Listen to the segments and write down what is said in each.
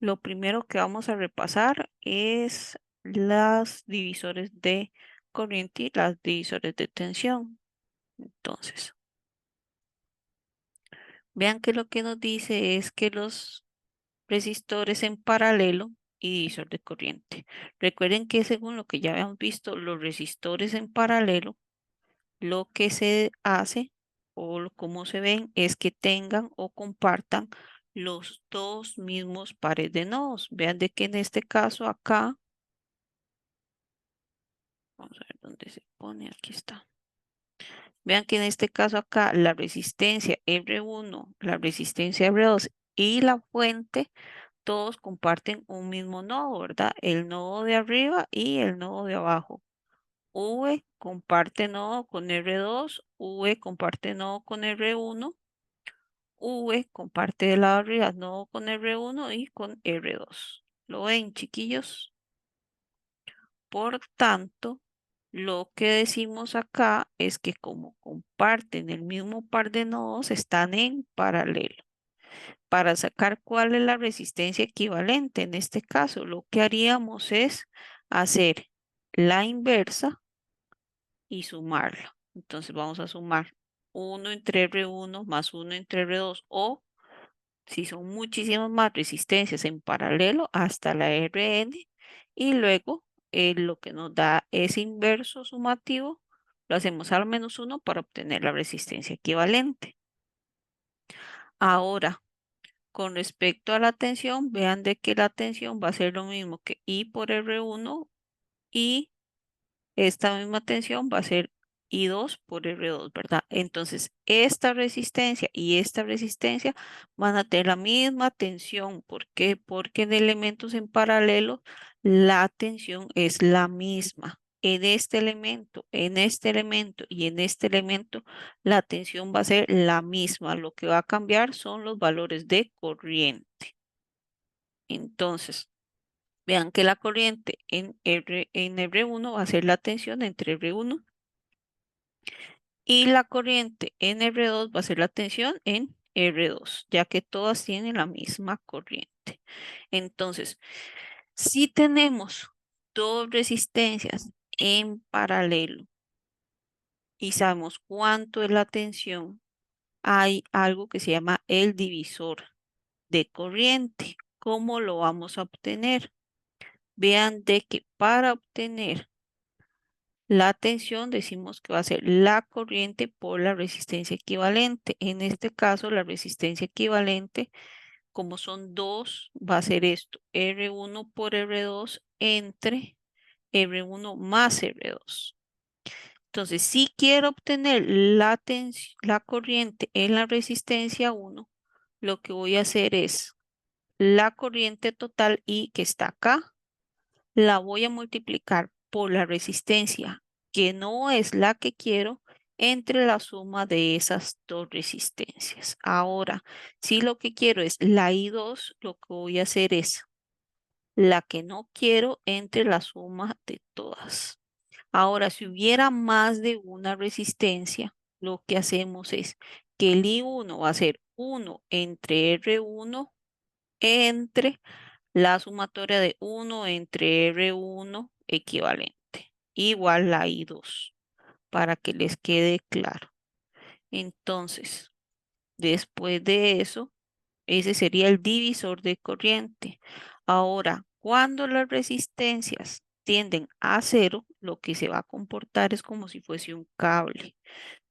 Lo primero que vamos a repasar es las divisores de corriente y las divisores de tensión. Entonces, vean que lo que nos dice es que los resistores en paralelo y divisor de corriente. Recuerden que según lo que ya habíamos visto, los resistores en paralelo, lo que se hace cómo se ven es que tengan o compartan los dos mismos pares de nodos. Vean de que en este caso acá, vamos a ver dónde se pone, aquí está. Vean que en este caso acá la resistencia R1, la resistencia R2 y la fuente, todos comparten un mismo nodo, ¿verdad? El nodo de arriba y el nodo de abajo. V comparte nodo con R2, V comparte nodo con R1, V comparte del lado de arriba nodo con R1 y con R2. ¿Lo ven, chiquillos? Por tanto, lo que decimos acá es que como comparten el mismo par de nodos, están en paralelo. Para sacar cuál es la resistencia equivalente, en este caso, lo que haríamos es hacer la inversa y sumarla. Entonces vamos a sumar 1 entre R1 más 1 entre R2 o si son muchísimas más resistencias en paralelo hasta la Rn y luego lo que nos da ese inverso sumativo lo hacemos al menos 1 para obtener la resistencia equivalente. Ahora, con respecto a la tensión, vean de que la tensión va a ser lo mismo que I por R1 y esta misma tensión va a ser I2 por R2, ¿verdad? Entonces, esta resistencia y esta resistencia van a tener la misma tensión. ¿Por qué? Porque en elementos en paralelo la tensión es la misma. En este elemento, en este elemento y en este elemento, la tensión va a ser la misma. Lo que va a cambiar son los valores de corriente. Entonces, vean que la corriente en R1 va a ser la tensión entre R1 y la corriente en R2 va a ser la tensión en R2, ya que todas tienen la misma corriente. Entonces, si tenemos dos resistencias en paralelo y sabemos cuánto es la tensión, hay algo que se llama el divisor de corriente. ¿Cómo lo vamos a obtener? Vean de que para obtener la tensión decimos que va a ser la corriente por la resistencia equivalente. En este caso, la resistencia equivalente, como son dos, va a ser esto, R1 por R2 entre R1 más R2. Entonces, si quiero obtener la corriente en la resistencia 1, lo que voy a hacer es la corriente total I que está acá la voy a multiplicar por la resistencia, que no es la que quiero, entre la suma de esas dos resistencias. Ahora, si lo que quiero es la I2, lo que voy a hacer es la que no quiero entre la suma de todas. Ahora, si hubiera más de una resistencia, lo que hacemos es que el I1 va a ser 1 entre R1 entre la sumatoria de 1 entre R1 equivalente, igual la I2, para que les quede claro. Entonces, después de eso, ese sería el divisor de corriente. Ahora, cuando las resistencias tienden a cero, lo que se va a comportar es como si fuese un cable.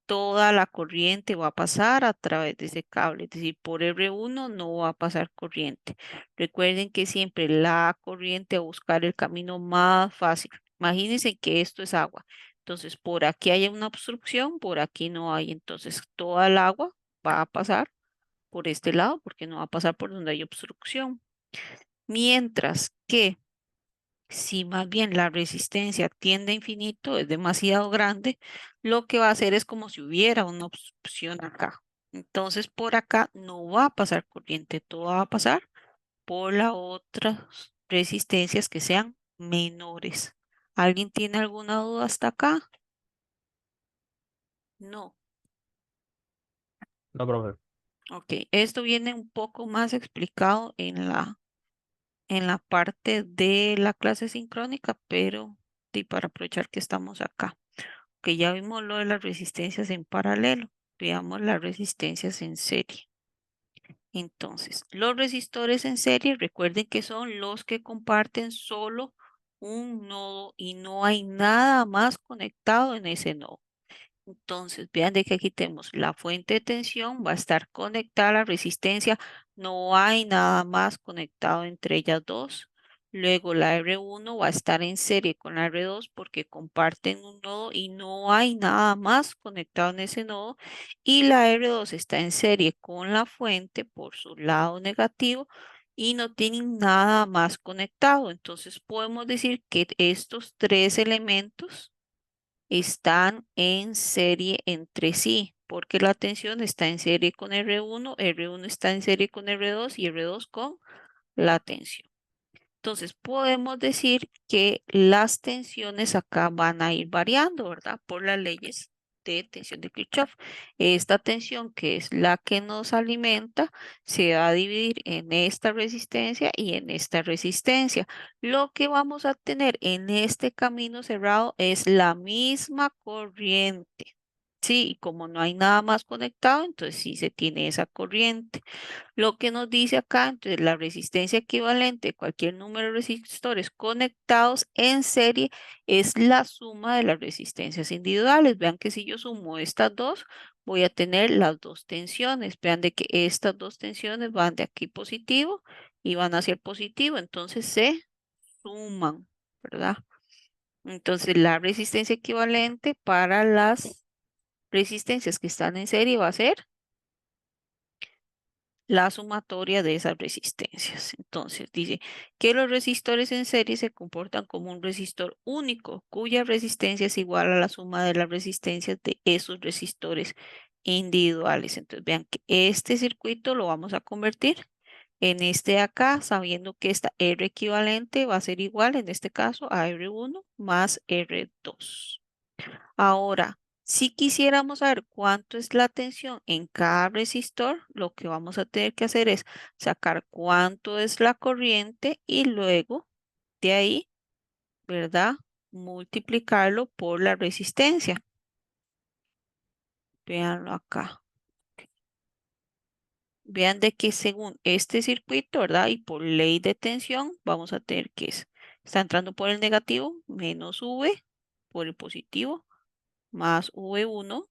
Toda la corriente va a pasar a través de ese cable, es decir, por R1 no va a pasar corriente. Recuerden que siempre la corriente a buscar el camino más fácil. Imagínense que esto es agua. Entonces, por aquí hay una obstrucción, por aquí no hay. Entonces, toda el agua va a pasar por este lado porque no va a pasar por donde hay obstrucción. Mientras que si más bien la resistencia tiende a infinito, es demasiado grande, lo que va a hacer es como si hubiera una opción acá. Entonces por acá no va a pasar corriente, todo va a pasar por las otras resistencias que sean menores. ¿Alguien tiene alguna duda hasta acá? No. No, profe. Ok, esto viene un poco más explicado en la en la parte de la clase sincrónica, pero y para aprovechar que estamos acá, que ya vimos lo de las resistencias en paralelo, veamos las resistencias en serie. Entonces, los resistores en serie, recuerden que son los que comparten solo un nodo y no hay nada más conectado en ese nodo. Entonces, vean de que aquí tenemos la fuente de tensión, va a estar conectada a la resistencia, no hay nada más conectado entre ellas dos. Luego la R1 va a estar en serie con la R2 porque comparten un nodo y no hay nada más conectado en ese nodo. Y la R2 está en serie con la fuente por su lado negativo y no tienen nada más conectado. Entonces podemos decir que estos tres elementos están en serie entre sí, porque la tensión está en serie con R1, R1 está en serie con R2 y R2 con la tensión. Entonces podemos decir que las tensiones acá van a ir variando, ¿verdad? Por las leyes de tensión de Kirchhoff. Esta tensión, que es la que nos alimenta, se va a dividir en esta resistencia y en esta resistencia. Lo que vamos a tener en este camino cerrado es la misma corriente. Sí, y como no hay nada más conectado, entonces sí se tiene esa corriente. Lo que nos dice acá, entonces la resistencia equivalente de cualquier número de resistores conectados en serie es la suma de las resistencias individuales. Vean que si yo sumo estas dos, voy a tener las dos tensiones. Vean de que estas dos tensiones van de aquí positivo y van hacia el positivo, entonces se suman, ¿verdad? Entonces la resistencia equivalente para las resistencias que están en serie va a ser la sumatoria de esas resistencias. Entonces dice que los resistores en serie se comportan como un resistor único cuya resistencia es igual a la suma de las resistencias de esos resistores individuales. Entonces vean que este circuito lo vamos a convertir en este de acá, sabiendo que esta R equivalente va a ser igual en este caso a R1 más R2. Ahora, si quisiéramos saber cuánto es la tensión en cada resistor, lo que vamos a tener que hacer es sacar cuánto es la corriente y luego de ahí, ¿verdad? Multiplicarlo por la resistencia. Véanlo acá. Vean de que según este circuito, ¿verdad? Y por ley de tensión, vamos a tener que está entrando por el negativo, menos V, por el positivo, más V1,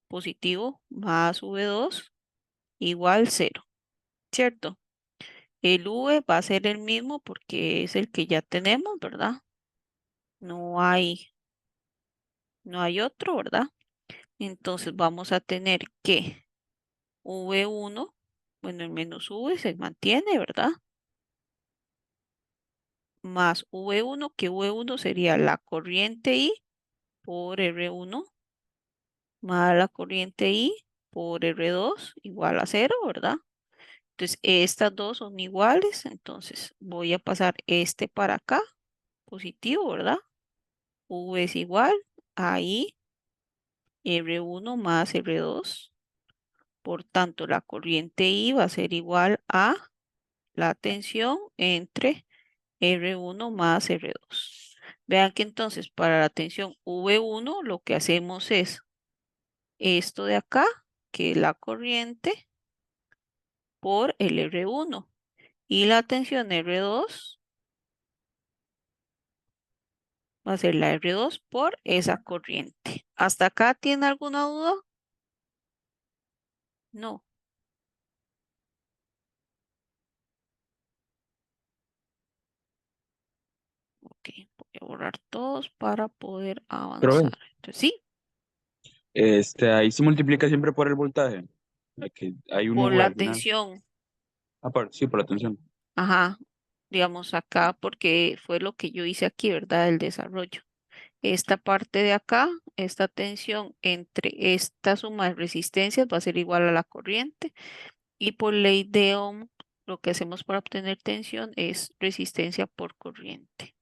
positivo, más V2 igual 0, ¿cierto? El V va a ser el mismo porque es el que ya tenemos, ¿verdad? No hay, no hay otro, ¿verdad? Entonces vamos a tener que V1, bueno, el menos V se mantiene, ¿verdad? Más V1, que V1 sería la corriente I por R1, más la corriente I por R2 igual a 0, ¿verdad? Entonces, estas dos son iguales, entonces voy a pasar este para acá, positivo, ¿verdad? V es igual a I R1 más R2. Por tanto, la corriente I va a ser igual a la tensión entre R1 más R2. Vean que entonces para la tensión V1 lo que hacemos es esto de acá, que es la corriente, por el R1. Y la tensión R2 va a ser la R2 por esa corriente. ¿Hasta acá tiene alguna duda? No. Ok, voy a borrar todos para poder Profe, avanzar. Entonces, sí, ahí se multiplica siempre por el voltaje. Aquí hay un por V la al final. tensión, Aparte, sí, por la tensión. ajá, digamos acá, porque fue lo que yo hice aquí, ¿verdad? El desarrollo. Esta parte de acá, esta tensión entre esta suma de resistencias va a ser igual a la corriente y por ley de Ohm, lo que hacemos para obtener tensión es resistencia por corriente.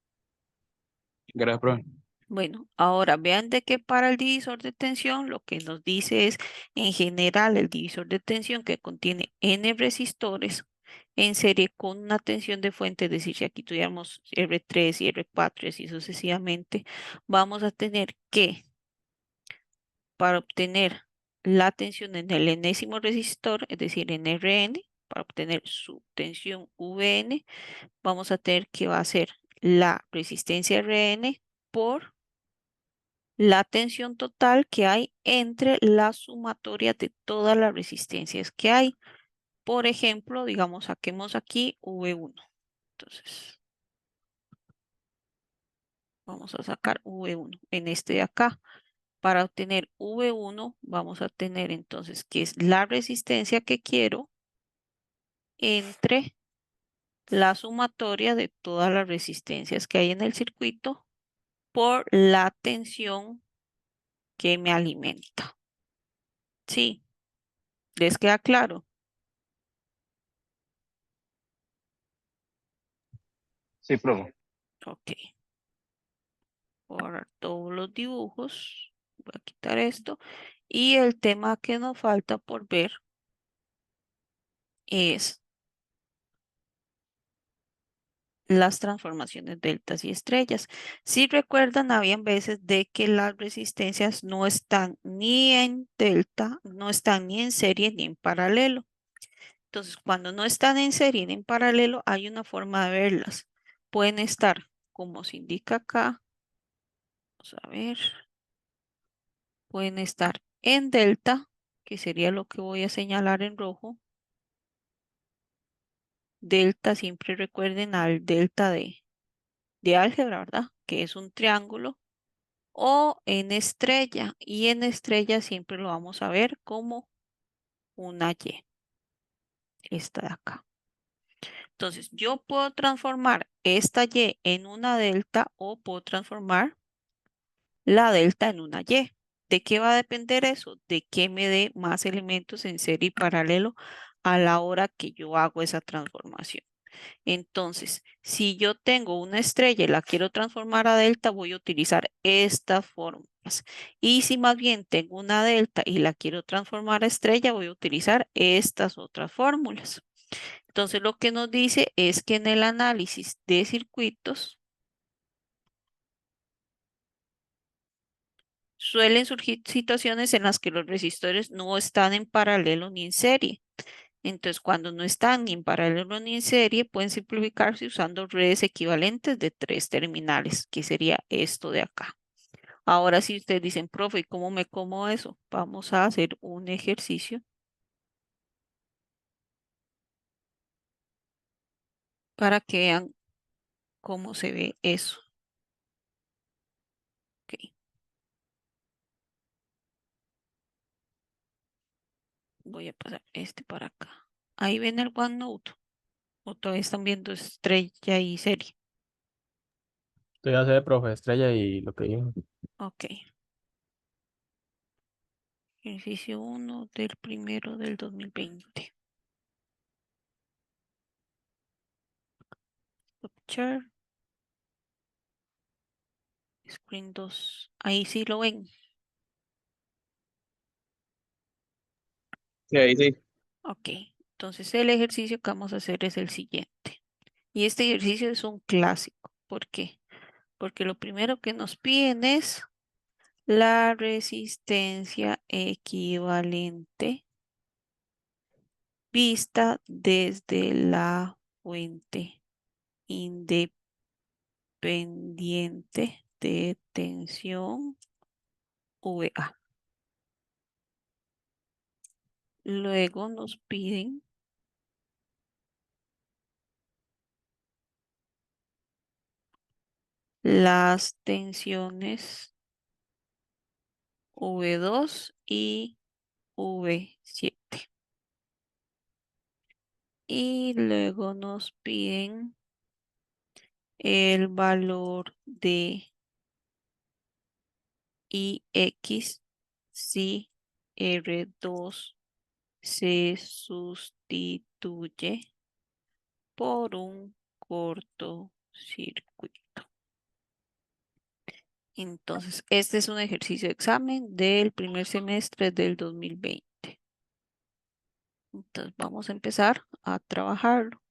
Gracias, profe. Bueno, ahora vean de que para el divisor de tensión lo que nos dice es, en general, el divisor de tensión que contiene n resistores, en serie con una tensión de fuente, es decir, si aquí tuviéramos R3 y R4 y así sucesivamente, vamos a tener que, para obtener la tensión en el enésimo resistor, es decir, en Rn, para obtener su tensión Vn, vamos a tener que va a ser la resistencia Rn por la tensión total que hay entre la sumatoria de todas las resistencias que hay. Por ejemplo, digamos, saquemos aquí V1. Entonces, vamos a sacar V1 en este de acá. Para obtener V1, vamos a tener entonces que es la resistencia que quiero entre la sumatoria de todas las resistencias que hay en el circuito por la tensión que me alimenta. ¿Sí? ¿Les queda claro? Sí, profe. Ok. Borrar todos los dibujos. Voy a quitar esto. Y el tema que nos falta por ver es las transformaciones deltas y estrellas. Si recuerdan, habían veces de que las resistencias no están ni en delta, no están ni en serie ni en paralelo. Entonces, cuando no están en serie ni en paralelo, hay una forma de verlas. Pueden estar, como se indica acá, vamos a ver, pueden estar en delta, que sería lo que voy a señalar en rojo. Delta, siempre recuerden al delta de álgebra, ¿verdad? Que es un triángulo. O en estrella, y en estrella siempre lo vamos a ver como una Y, esta de acá. Entonces, yo puedo transformar esta Y en una delta o puedo transformar la delta en una Y. ¿De qué va a depender eso? De que me dé más elementos en serie y paralelo a la hora que yo hago esa transformación. Entonces, si yo tengo una estrella y la quiero transformar a delta, voy a utilizar estas fórmulas. Y si más bien tengo una delta y la quiero transformar a estrella, voy a utilizar estas otras fórmulas. Entonces, lo que nos dice es que en el análisis de circuitos suelen surgir situaciones en las que los resistores no están en paralelo ni en serie. Entonces, cuando no están ni en paralelo ni en serie, pueden simplificarse usando redes equivalentes de tres terminales, que sería esto de acá. Ahora, si ustedes dicen, profe, ¿cómo me como eso? Vamos a hacer un ejercicio para que vean cómo se ve eso. Ok, voy a pasar este para acá. Ahí ven el OneNote. O todavía están viendo estrella y serie. Estoy a hacer profe Estrella y lo que dijo. Ok. Ejercicio 1 del 1 del 2020. Capture, screen 2. Ahí sí lo ven. Sí, ahí sí. Ok. Entonces el ejercicio que vamos a hacer es el siguiente. Y este ejercicio es un clásico. ¿Por qué? Porque lo primero que nos piden es la resistencia equivalente vista desde la fuente independiente de tensión VA. Luego nos piden las tensiones V2 y V7. Y luego nos piden el valor de IX si R2 se sustituye por un cortocircuito. Entonces, este es un ejercicio de examen del primer semestre del 2020. Entonces vamos a empezar a trabajarlo.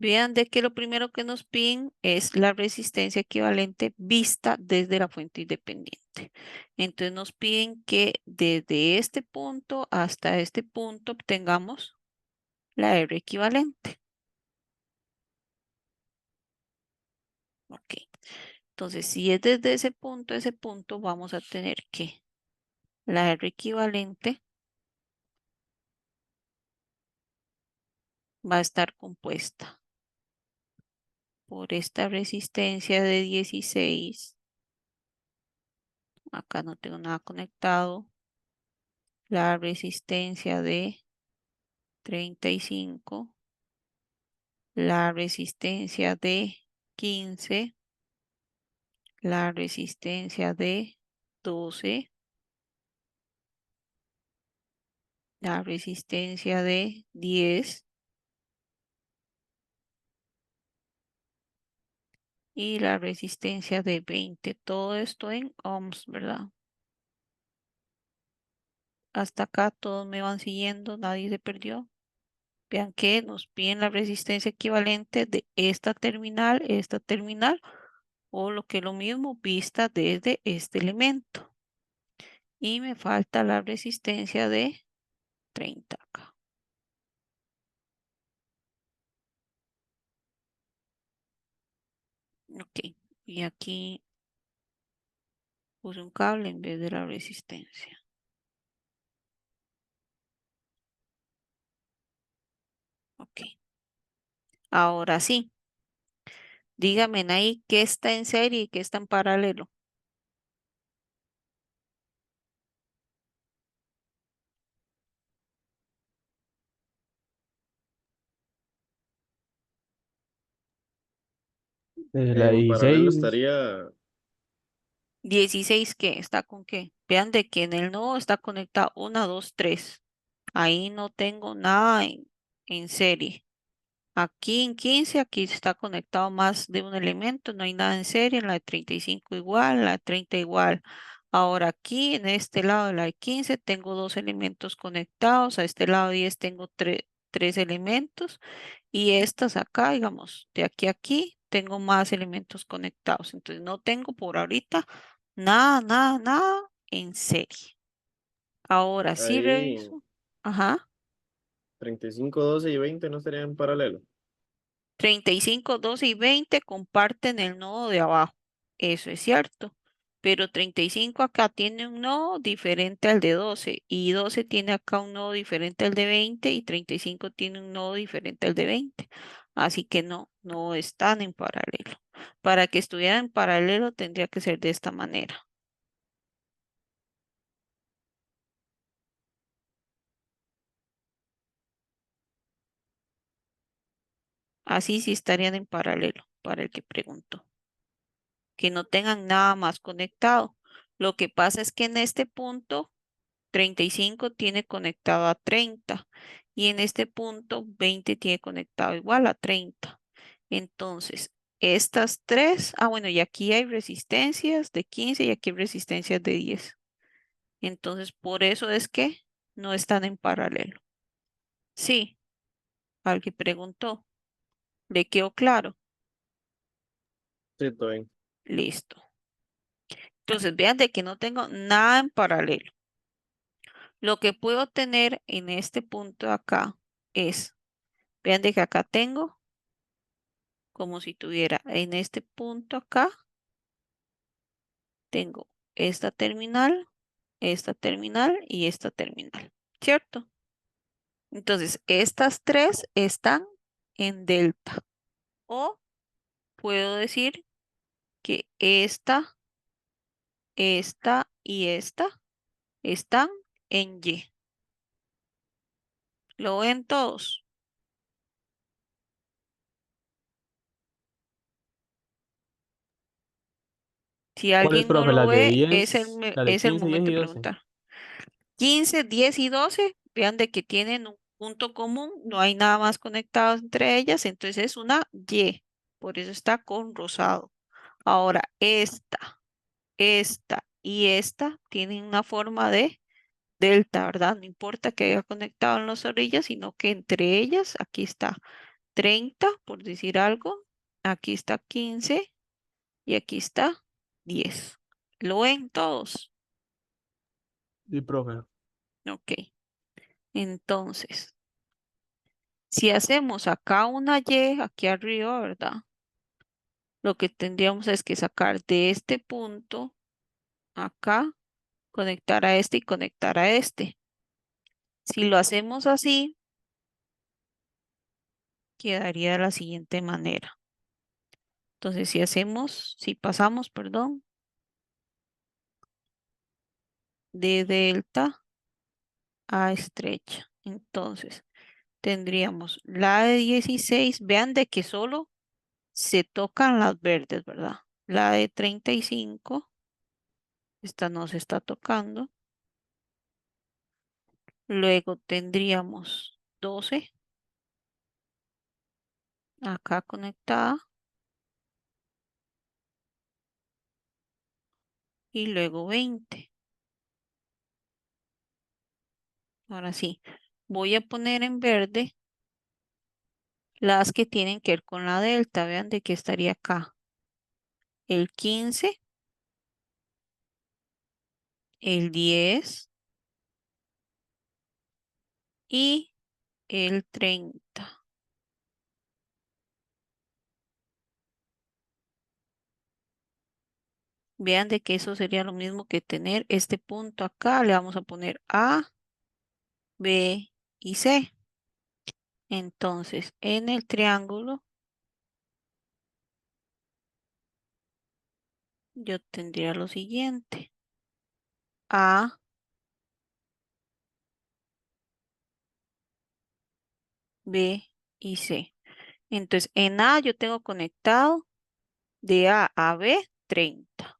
Vean de que lo primero que nos piden es la resistencia equivalente vista desde la fuente independiente. Entonces nos piden que desde este punto hasta este punto obtengamos la R equivalente. Ok. Entonces, si es desde ese punto a ese punto, vamos a tener que la R equivalente va a estar compuesta por esta resistencia de 16. Acá no tengo nada conectado. La resistencia de 35. La resistencia de 15. La resistencia de 12. La resistencia de 10. Y la resistencia de 20. Todo esto en ohms, ¿verdad? Hasta acá todos me van siguiendo, nadie se perdió. Vean que nos piden la resistencia equivalente de esta terminal, o lo que es lo mismo, vista desde este elemento. Y me falta la resistencia de 30 acá. Ok, y aquí puse un cable en vez de la resistencia. Ok, ahora sí, díganme ahí qué está en serie y qué está en paralelo. La En paralelo 16, estaría 16, ¿qué? ¿Está con qué? Vean de que en el nodo está conectado 1, 2, 3. Ahí no tengo nada en serie. Aquí en 15, aquí está conectado más de un elemento, no hay nada en serie. En la de 35 igual, en la de 30 igual. Ahora aquí, en este lado de la de 15, tengo dos elementos conectados. A este lado 10 tengo tres elementos. Y estas acá, digamos, de aquí a aquí, tengo más elementos conectados. Entonces no tengo por ahorita nada, nada, nada en serie. Ahora sí ahí reviso. Ajá. 35, 12 y 20 no estarían en paralelo. 35, 12 y 20 comparten el nodo de abajo. Eso es cierto. Pero 35 acá tiene un nodo diferente al de 12 y 12 tiene acá un nodo diferente al de 20 y 35 tiene un nodo diferente al de 20. Así que no, no están en paralelo. Para que estuvieran en paralelo tendría que ser de esta manera. Así sí estarían en paralelo, para el que preguntó. Que no tengan nada más conectado. Lo que pasa es que en este punto 35 tiene conectado a 30 y en este punto 20 tiene conectado igual a 30. Entonces, estas tres, bueno, y aquí hay resistencias de 15 y aquí hay resistencias de 10. Entonces, por eso es que no están en paralelo. Sí, alguien preguntó. ¿Le quedó claro? Sí, está bien. Listo. Entonces, vean de que no tengo nada en paralelo. Lo que puedo tener en este punto de acá es, vean de que acá tengo como si tuviera en este punto acá, tengo esta terminal y esta terminal, ¿cierto? Entonces, estas tres están en delta. O puedo decir que esta y esta están en Y. ¿Lo ven todos? Si ¿cuál es, alguien no profe? lo Las de ve, 10, las de es el 15, 10 momento y de 12. preguntar. 15, 10 y 12, vean de que tienen un punto común, no hay nada más conectado entre ellas, entonces es una Y, por eso está con rosado. Ahora, esta y esta tienen una forma de delta, ¿verdad? No importa que haya conectado en las orillas, sino que entre ellas, aquí está 30, por decir algo, aquí está 15 y aquí está 10. ¿Lo ven todos? Sí, profe. Ok. Entonces, si hacemos acá una Y, aquí arriba, ¿verdad? Lo que tendríamos es que sacar de este punto acá, conectar a este y conectar a este. Si lo hacemos así, quedaría de la siguiente manera. Entonces, si pasamos, perdón, de delta a estrecha. Entonces, tendríamos la de 16. Vean de que solo se tocan las verdes, ¿verdad? La de 35, esta no se está tocando. Luego tendríamos 12 acá conectada. Y luego 20. Ahora sí, voy a poner en verde las que tienen que ver con la delta. Vean de que estaría acá. El 15, el 10 y el 30. Vean de que eso sería lo mismo que tener este punto acá. Le vamos a poner A, B y C. Entonces, en el triángulo, yo tendría lo siguiente. A, B y C. Entonces, en A yo tengo conectado de A a B 30,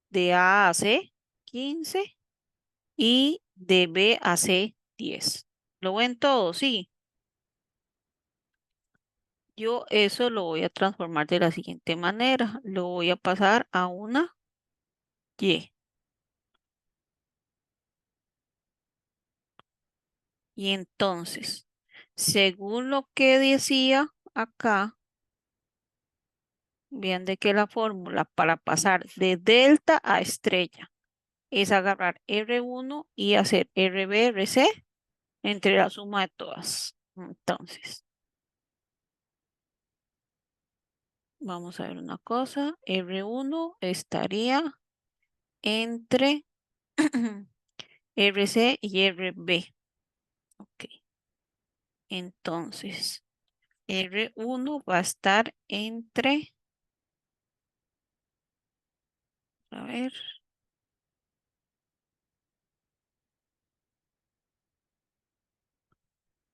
de A a C 15 y de B a C 10. ¿Lo ven todo? Sí. Yo eso lo voy a transformar de la siguiente manera. Lo voy a pasar a una Y. Y entonces, según lo que decía acá, vean de que la fórmula para pasar de delta a estrella es agarrar R1 y hacer RB, RC entre la suma de todas. Entonces, vamos a ver una cosa. R1 estaría entre RC y RB. Ok. Entonces, R1 va a estar entre, a ver,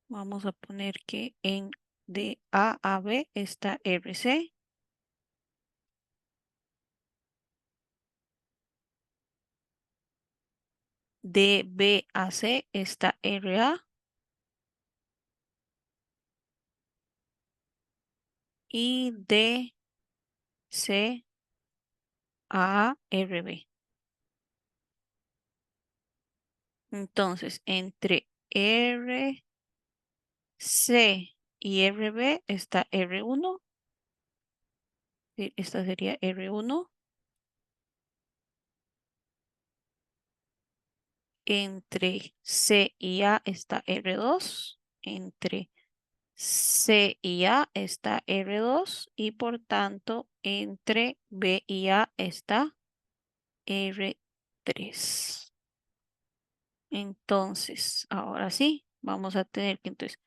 vamos a poner que de A a B está RC. De B a C está RA. Y de C a RB. Entonces, entre RC y RB está R1. Esta sería R1. Entre C y A está R2. Entre C y A está R2 y por tanto entre B y A está R3. Entonces, ahora sí, vamos a tener que entonces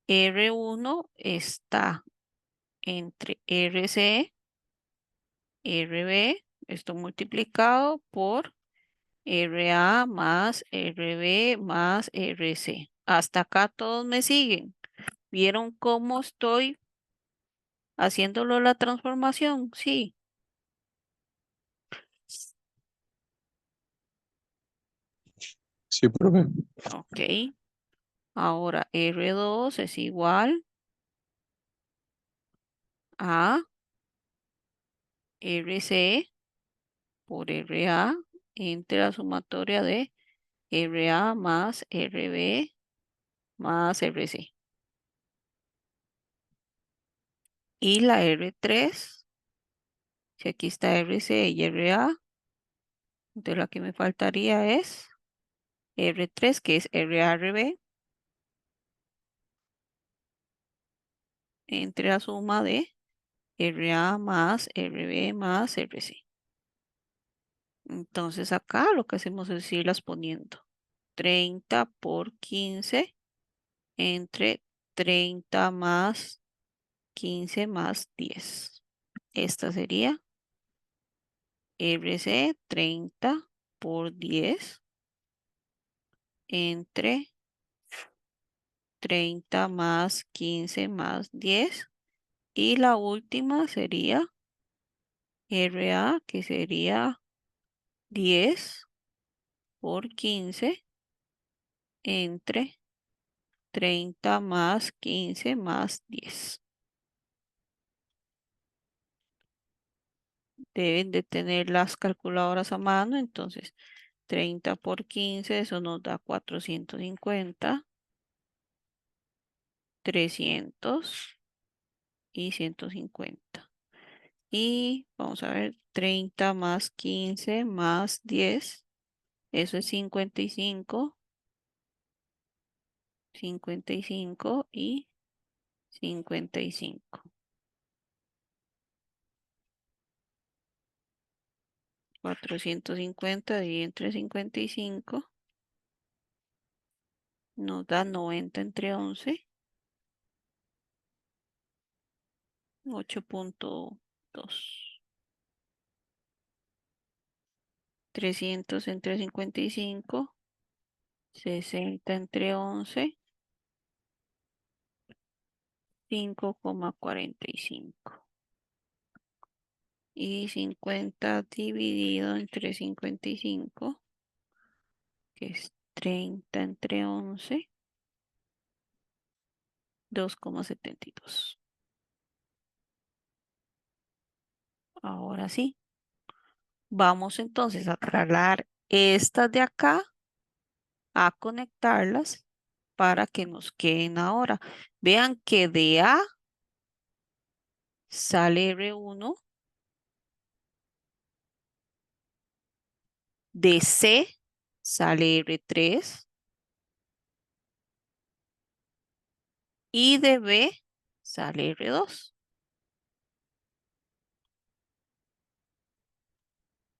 R1 está entre RC, RB, esto multiplicado por RA más RB más RC. Hasta acá todos me siguen. ¿Vieron cómo estoy haciéndolo la transformación? Sí. Sí, profe. Ok. Ahora R2 es igual a RC por RA entre la sumatoria de RA más RB más RC. Y la R3, si aquí está RC y RA, entonces la que me faltaría es R3, que es RA-RB, entre la suma de RA más RB más RC. Entonces acá lo que hacemos es irlas poniendo. 30 por 15 entre 30 más 15 más 10. Esta sería RC 30 por 10 entre 30 más 15 más 10. Y la última sería RA, que sería 10 por 15 entre 30 más 15 más 10. Deben de tener las calculadoras a mano, entonces 30 por 15, eso nos da 450, 300 y 150. Y vamos a ver, 30 más 15 más 10, eso es 55, 55 y 55. 450 dividido entre 55 nos da 90 entre 11, 8.2. 300 entre 55, 60 entre 11, 5,45. Y 50 dividido entre 55, que es 30 entre 11, 2,72. Ahora sí, vamos entonces a trasladar estas de acá a conectarlas para que nos queden ahora. Vean que de A sale R1, de C sale R3 y de B sale R2.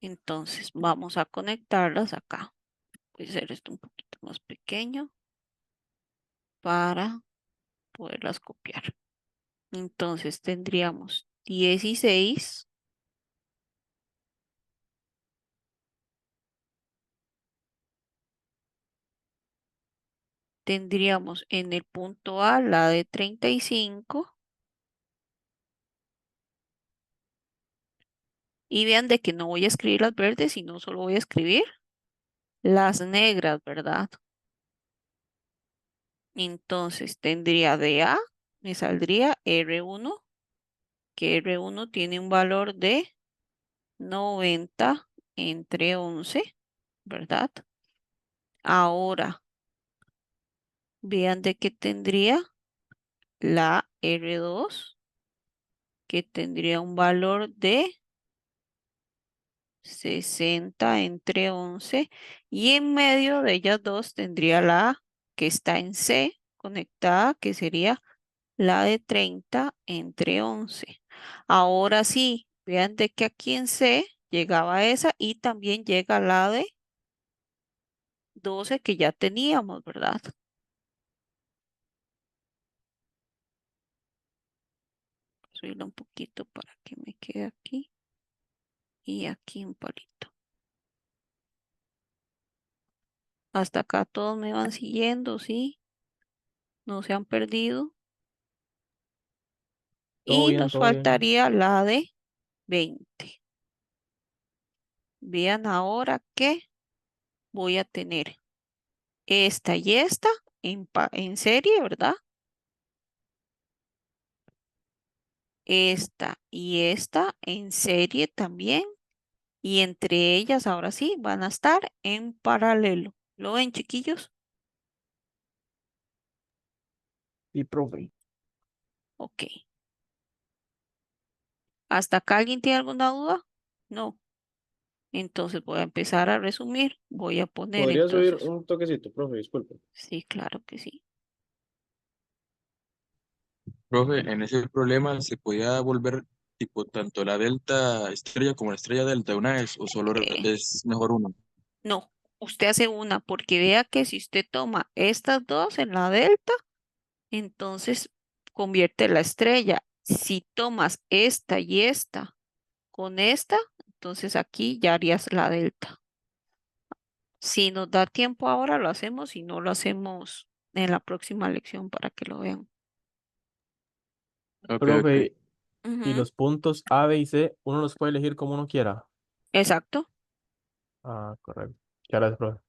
Entonces vamos a conectarlas acá. Voy a hacer esto un poquito más pequeño para poderlas copiar. Entonces tendríamos 16 tendríamos en el punto A la de 35 y vean de que no voy a escribir las verdes, sino solo voy a escribir las negras, ¿verdad? Entonces tendría de A, me saldría R1, que R1 tiene un valor de 90 entre 11, ¿verdad? Ahora, vean de que tendría la R2, que tendría un valor de 60 entre 11 y en medio de ellas dos tendría la A que está en C conectada, que sería la de 30 entre 11. Ahora sí, vean de que aquí en C llegaba esa y también llega la de 12 que ya teníamos, ¿verdad? Subirlo un poquito para que me quede aquí y aquí un palito. Hasta acá todos me van siguiendo, ¿sí? No se han perdido. Todo Y bien, nos todo bien. faltaría la de 20. Vean ahora que voy a tener esta y esta en serie, ¿verdad? Esta y esta en serie también. Y entre ellas ahora sí van a estar en paralelo. ¿Lo ven, chiquillos? Y profe. Ok. ¿Hasta acá alguien tiene alguna duda? No. Entonces voy a empezar a resumir. Voy a poner ¿Podría subir entonces. un toquecito, profe? Disculpe. Sí, claro que sí. Profe, en ese problema se podía volver tipo tanto la delta estrella como la estrella delta de una vez, o solo Eh, es mejor uno. no, usted hace una porque vea que si usted toma estas dos en la delta, entonces convierte la estrella. Si tomas esta y esta con esta, entonces aquí ya harías la delta. Si nos da tiempo ahora, lo hacemos. Si no, lo hacemos en la próxima lección para que lo vean. Ok, ok. Profe, y Ujú, los puntos A, B y C, uno los puede elegir como uno quiera. exacto, Ah, correcto. Gracias, profe.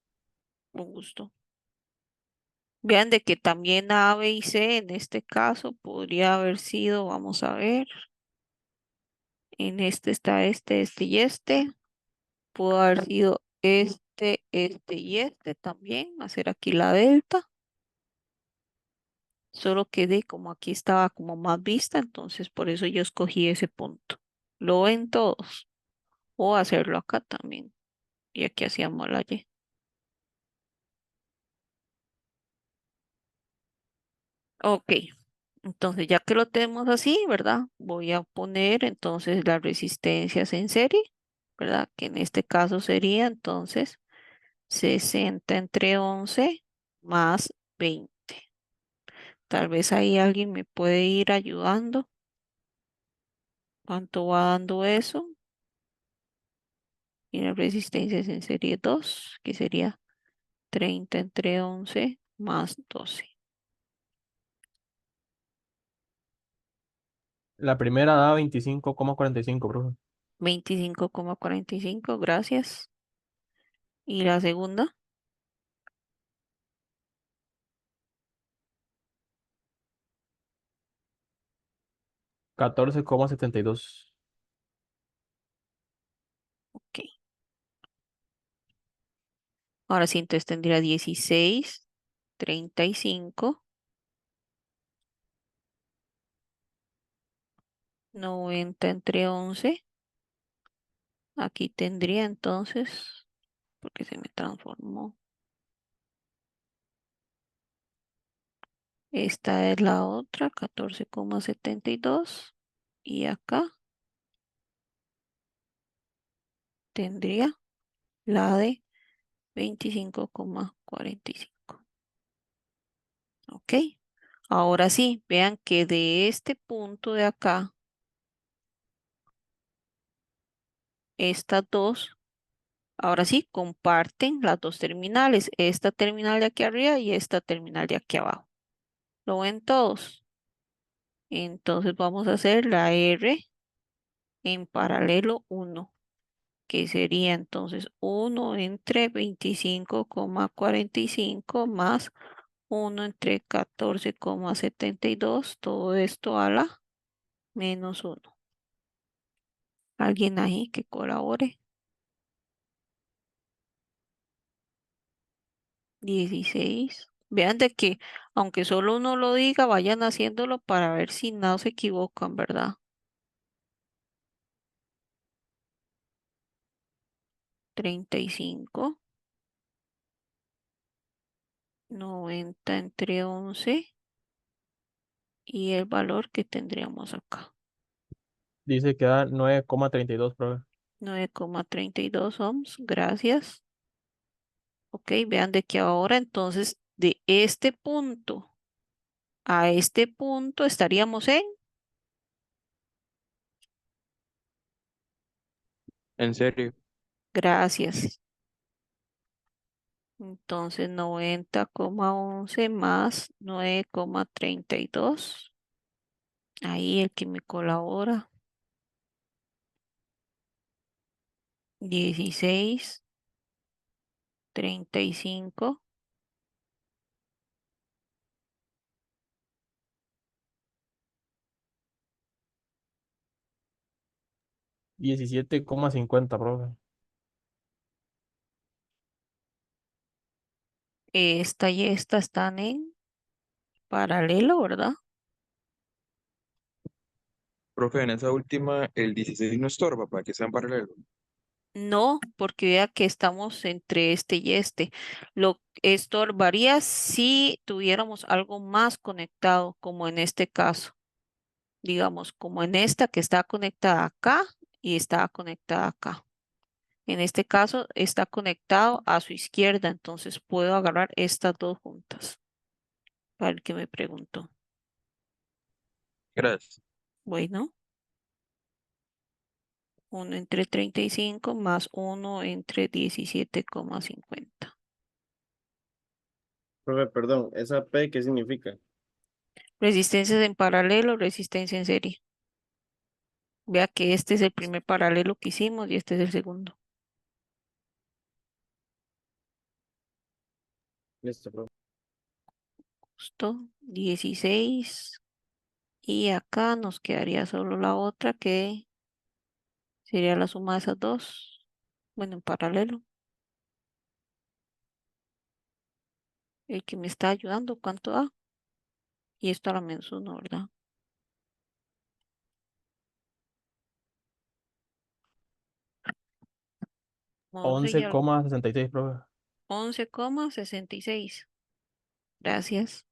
con gusto. Vean de que también A, B y C en este caso podría haber sido, vamos a ver, en este está este y este. Pudo haber sido este y este también, hacer aquí la delta. Solo que de como aquí estaba como más vista, entonces por eso yo escogí ese punto. Lo ven todos. O hacerlo acá también. Y aquí hacíamos la Y. Ok, entonces ya que lo tenemos así, ¿verdad? Voy a poner entonces las resistencias en serie, ¿verdad? Que en este caso sería entonces 60 entre 11 más 20. Tal vez ahí alguien me puede ir ayudando. ¿Cuánto va dando eso? Y las resistencias en serie 2, que sería 30 entre 11 más 12. La primera da 25,45, profe. 25,45, gracias. Y la segunda, 14,72. ok. Ahora sí, entonces tendría 16, 35, 90 entre 11. Aquí tendría entonces, porque se me transformó. Esta es la otra, 14,72. Y acá tendría la de 25,45. Ok. Ahora sí, vean que de este punto de acá, estas dos, ahora sí, comparten las dos terminales, esta terminal de aquí arriba y esta terminal de aquí abajo. ¿Lo ven todos? Entonces vamos a hacer la R en paralelo 1, que sería entonces 1 entre 25,45 más 1 entre 14,72, todo esto a la menos 1. ¿Alguien ahí que colabore? 16. Vean de que, aunque solo uno lo diga, vayan haciéndolo para ver si no se equivocan, ¿verdad? 35, 90 entre 11 y el valor que tendríamos acá. Dice que da 9,32, profe. 9,32 ohms, gracias. Ok, vean de que ahora entonces de este punto a este punto estaríamos en, En serio. gracias. Entonces 90,11 más 9,32. Ahí el que me colabora. 16, 35, 17,50, profe. esta y esta están en paralelo, ¿verdad? Profe, en esa última, el 16 no estorba para que sean paralelos. No, porque vea que estamos entre este y este. Lo estorbaría si tuviéramos algo más conectado, como en este caso. Digamos, como en esta que está conectada acá y está conectada acá. En este caso está conectado a su izquierda, entonces puedo agarrar estas dos juntas. Para el que me preguntó. Gracias. Bueno, 1 entre 35 más 1 entre 17,50. Profe, perdón, ¿esa P qué significa? Resistencias en paralelo, resistencia en serie. Vea que este es el primer paralelo que hicimos y este es el segundo. Listo, profe. Justo 16. Y acá nos quedaría solo la otra que sería la suma de esas dos. Bueno, en paralelo. El que me está ayudando, ¿cuánto da? Y esto a la menos 1, ¿verdad? 11,66, profe. 11,66. Gracias.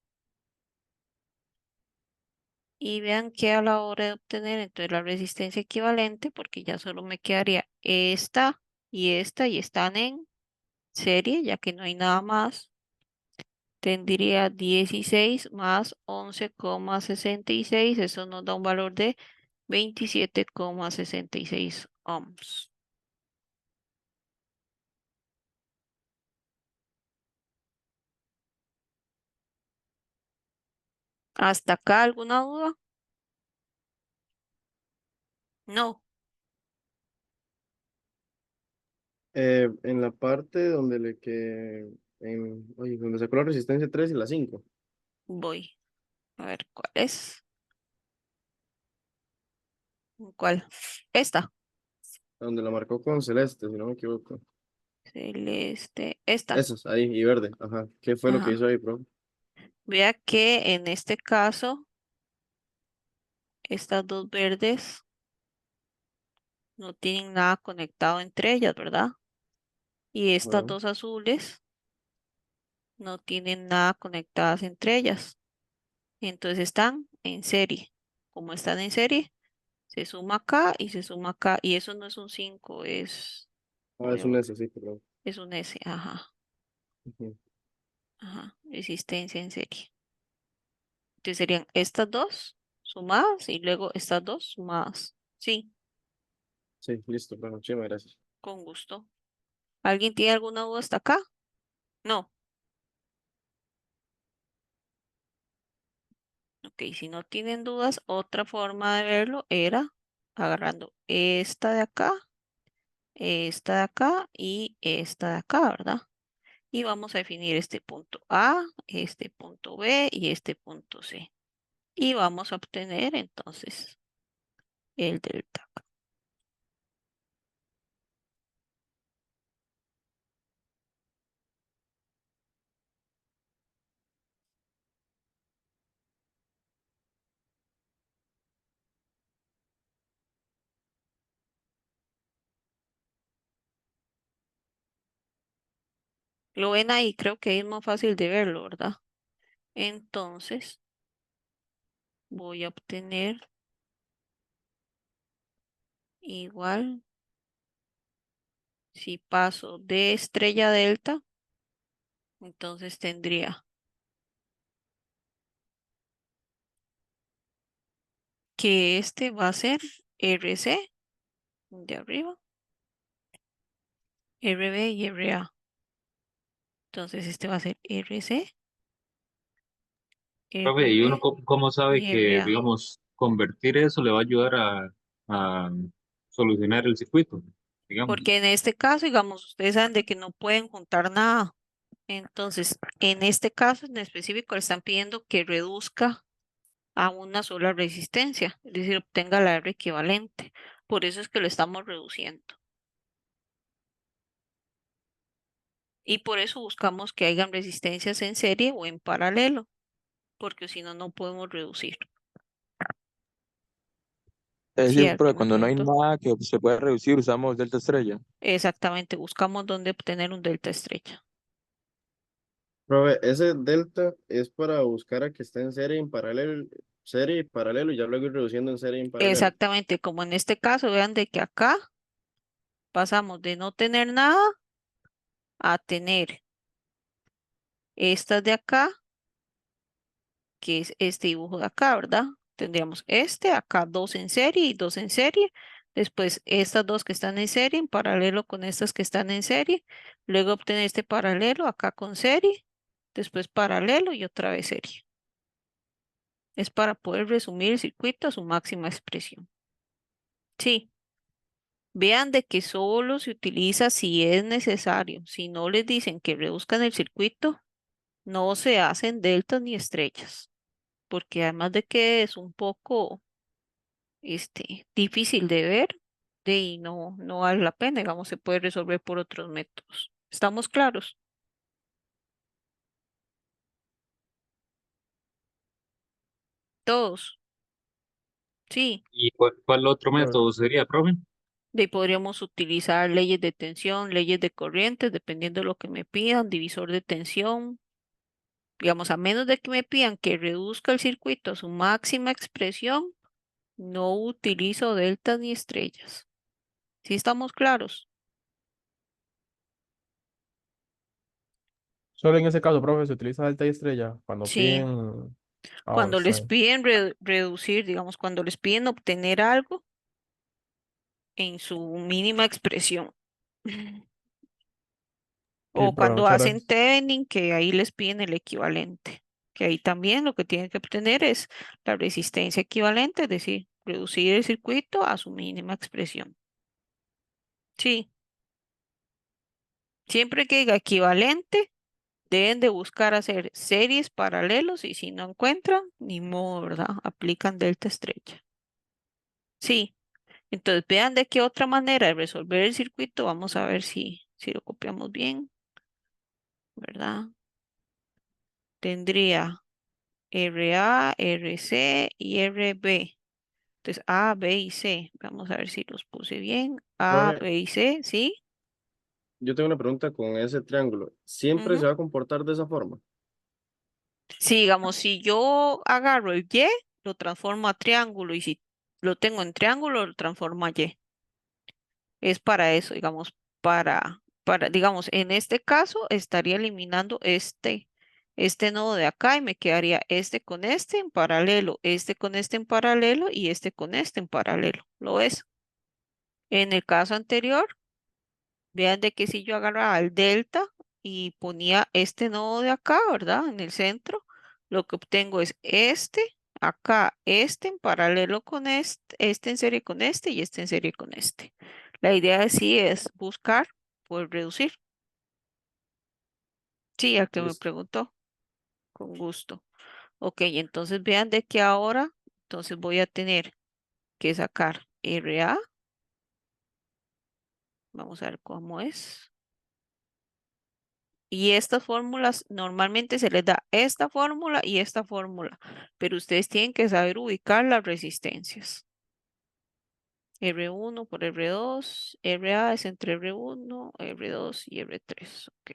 Y vean que a la hora de obtener entonces la resistencia equivalente, porque ya solo me quedaría esta y están en serie, ya que no hay nada más, tendría 16 más 11,66, eso nos da un valor de 27,66 ohms. ¿Hasta acá alguna duda? No. En la parte donde oye, donde sacó la resistencia 3 y la 5, Voy a ver cuál es. ¿Cuál? Esta. donde la marcó con celeste, si no me equivoco. Celeste. Esta. Esas, ahí, y verde, ajá. ¿Qué fue lo que Ajá. hizo ahí, profe? Vea que en este caso, estas dos verdes no tienen nada conectado entre ellas, ¿verdad? Y estas Ajá. dos azules no tienen nada conectadas entre ellas. Entonces están en serie. Como están en serie, se suma acá y se suma acá. Y eso no es un 5, Ah, es un S, sí, perdón. es un S. Ajá, Ujú. ajá. Resistencia en serie. Entonces serían estas dos sumadas y luego estas dos sumadas. Sí, Sí, listo, profe. Muchísimas gracias. con gusto. ¿Alguien tiene alguna duda hasta acá? No. Ok, si no tienen dudas, otra forma de verlo era agarrando esta de acá y esta de acá, ¿verdad? Y vamos a definir este punto A, este punto B y este punto C. Y vamos a obtener entonces el delta. Lo ven ahí, creo que es más fácil de verlo, ¿verdad? Entonces voy a obtener igual si paso de estrella delta, entonces tendría que este va a ser RC de arriba, RB y RA. Entonces este va a ser RC, Profe, ¿y uno RB cómo sabe y que, RA. digamos, convertir eso le va a ayudar a solucionar el circuito, digamos? Porque en este caso, digamos, ustedes saben de que no pueden juntar nada. Entonces, en este caso en específico, le están pidiendo que reduzca a una sola resistencia, es decir, obtenga la R equivalente. Por eso es que lo estamos reduciendo. Y por eso buscamos que hayan resistencias en serie o en paralelo, porque si no, no podemos reducir. Es Sí, decir, al que profe, me cuando no hay preguntó. nada que se pueda reducir, usamos delta estrella. Exactamente, buscamos dónde obtener un delta estrecha. Profe, ese delta es para buscar a que esté en serie y paralelo, y ya luego ir reduciendo en serie y en paralelo. Exactamente, como en este caso, vean de que acá pasamos de no tener nada a tener estas de acá, que es este dibujo de acá, ¿verdad? Tendríamos este, acá dos en serie y dos en serie. Después estas dos que están en serie en paralelo con estas que están en serie. Luego obtener este paralelo acá con serie. Después paralelo y otra vez serie. Es para poder resumir el circuito a su máxima expresión. Sí, vean de que solo se utiliza si es necesario. Si no les dicen que reduzcan el circuito, no se hacen deltas ni estrellas, porque además de que es un poco difícil de ver, de ahí no vale la pena, digamos, se puede resolver por otros métodos. ¿Estamos claros? Todos, sí. ¿Y cuál otro Profe, método sería, profe? De ahí podríamos utilizar leyes de tensión, leyes de corrientes, dependiendo de lo que me pidan, divisor de tensión. Digamos, a menos de que me pidan que reduzca el circuito a su máxima expresión, no utilizo deltas ni estrellas. ¿Sí estamos claros? Solo en ese caso, profe, se utiliza delta y estrella cuando Sí. piden. Ah, bueno, Cuando está les bien. piden reducir, digamos, cuando les piden obtener algo en su mínima expresión. Sí, O profe, cuando muchas hacen gracias. tethering, que ahí les piden el equivalente. Que ahí también lo que tienen que obtener es la resistencia equivalente, es decir, reducir el circuito a su mínima expresión. Sí, siempre que diga equivalente, deben de buscar hacer series paralelos y si no encuentran, ni modo, ¿verdad? Aplican delta estrella. Sí. Entonces, vean de qué otra manera de resolver el circuito. Vamos a ver si lo copiamos bien, ¿verdad? Tendría RA, RC y RB. Entonces, A, B y C. Vamos a ver si los puse bien. A, profe, B y C, ¿sí? yo tengo una pregunta con ese triángulo. ¿Siempre Ujú. se va a comportar de esa forma? Sí, digamos, si yo agarro el Y, lo transformo a triángulo y si lo tengo en triángulo, lo transformo a Y. Es para eso, digamos, digamos, en este caso estaría eliminando este nodo de acá y me quedaría este con este en paralelo, este con este en paralelo y este con este en paralelo. ¿Lo ves? En el caso anterior, vean de que si yo agarraba el delta y ponía este nodo de acá, ¿verdad? En el centro, lo que obtengo es este, acá, este en paralelo con este en serie con este y este en serie con este. La idea sí es buscar, pues reducir. Sí, al que me Listo. preguntó, con gusto. Ok, entonces vean de que ahora, entonces voy a tener que sacar RA. Vamos a ver cómo es. Y estas fórmulas, normalmente se les da esta fórmula y esta fórmula, pero ustedes tienen que saber ubicar las resistencias. R1 por R2, RA es entre R1, R2 y R3. Ok.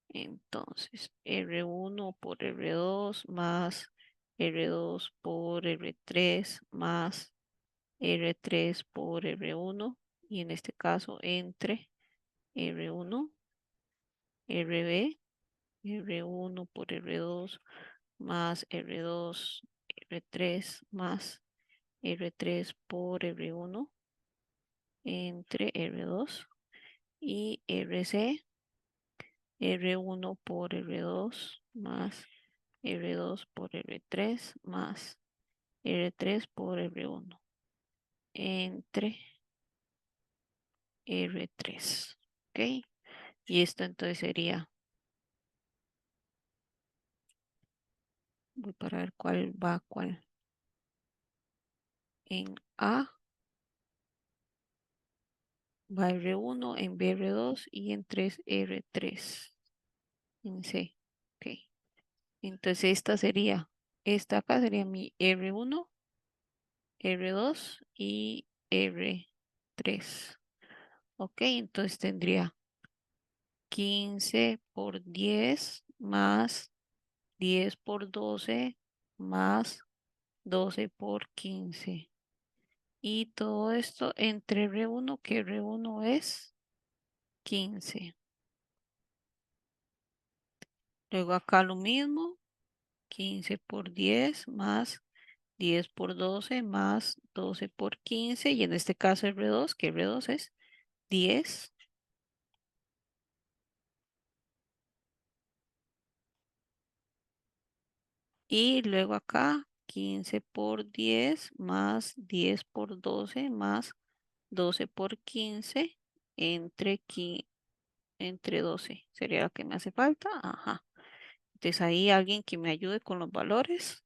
Entonces, R1 por R2 más R2 por R3 más R3 por R1 y en este caso entre R1, RB, R1 por R2 más R2, R3 más R3 por R1 entre R2 y RC, R1 por R2 más R2 por R3 más R3 por R1 entre R3. ¿Ok? Y esto entonces sería, voy para ver cuál va cuál. En A va R1, en B R2 y en 3 R3. En C. Ok. Entonces esta acá sería mi R1, R2 y R3. Ok, entonces tendría 15 por 10 más 10 por 12 más 12 por 15. Y todo esto entre R1, que R1 es 15. Luego acá lo mismo, 15 por 10 más 10 por 12 más 12 por 15. Y en este caso R2, que R2 es 10. Y luego acá 15 por 10 más 10 por 12 más 12 por 15 entre 12. ¿Sería lo que me hace falta? Ajá. Entonces ahí alguien que me ayude con los valores.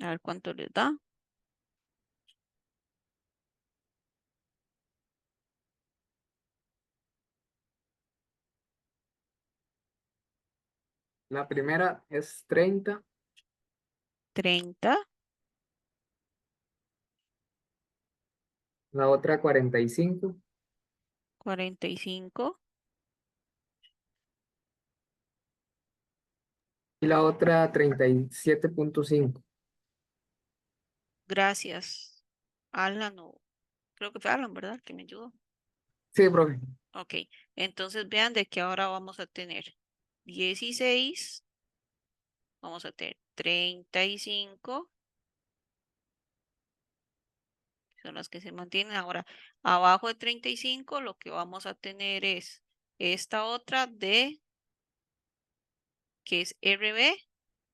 A ver cuánto les da. La primera es 30, 30, la otra 45 45. y la otra 37,5. Gracias. Alan, creo que fue Alan, ¿verdad? Que me ayudó. Sí, profe. Ok, entonces vean de que ahora vamos a tener 16, vamos a tener 35, son las que se mantienen. Ahora, abajo de 35, lo que vamos a tener es esta otra D, que es RB,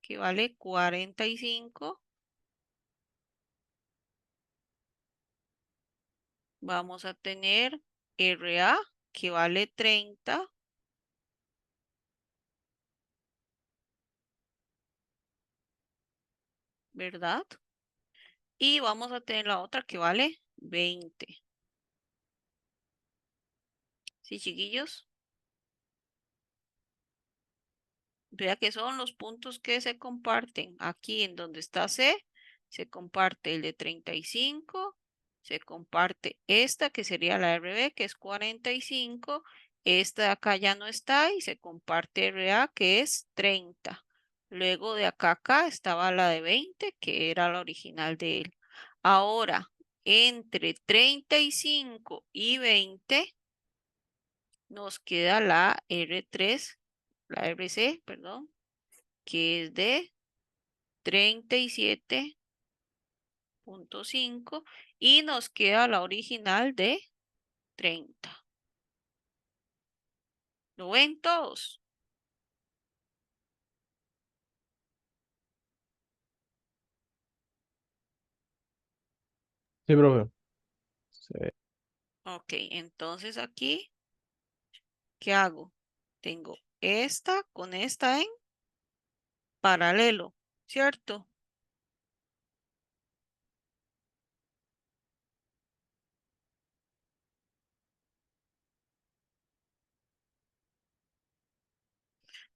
que vale 45. Vamos a tener RA, que vale 30, ¿verdad? Y vamos a tener la otra que vale 20. ¿Sí, chiquillos? Vea que son los puntos que se comparten. Aquí en donde está C, se comparte el de 35, se comparte esta que sería la RB, que es 45. Esta de acá ya no está y se comparte RA, que es 30. Luego de acá a acá estaba la de 20, que era la original de él. Ahora, entre 35 y 20 nos queda la R3, la RC, perdón, que es de 37,5 y nos queda la original de 30. ¿Lo ven todos? Sí, profe. Sí. Ok, entonces aquí, ¿qué hago? Tengo esta con esta en paralelo, ¿cierto?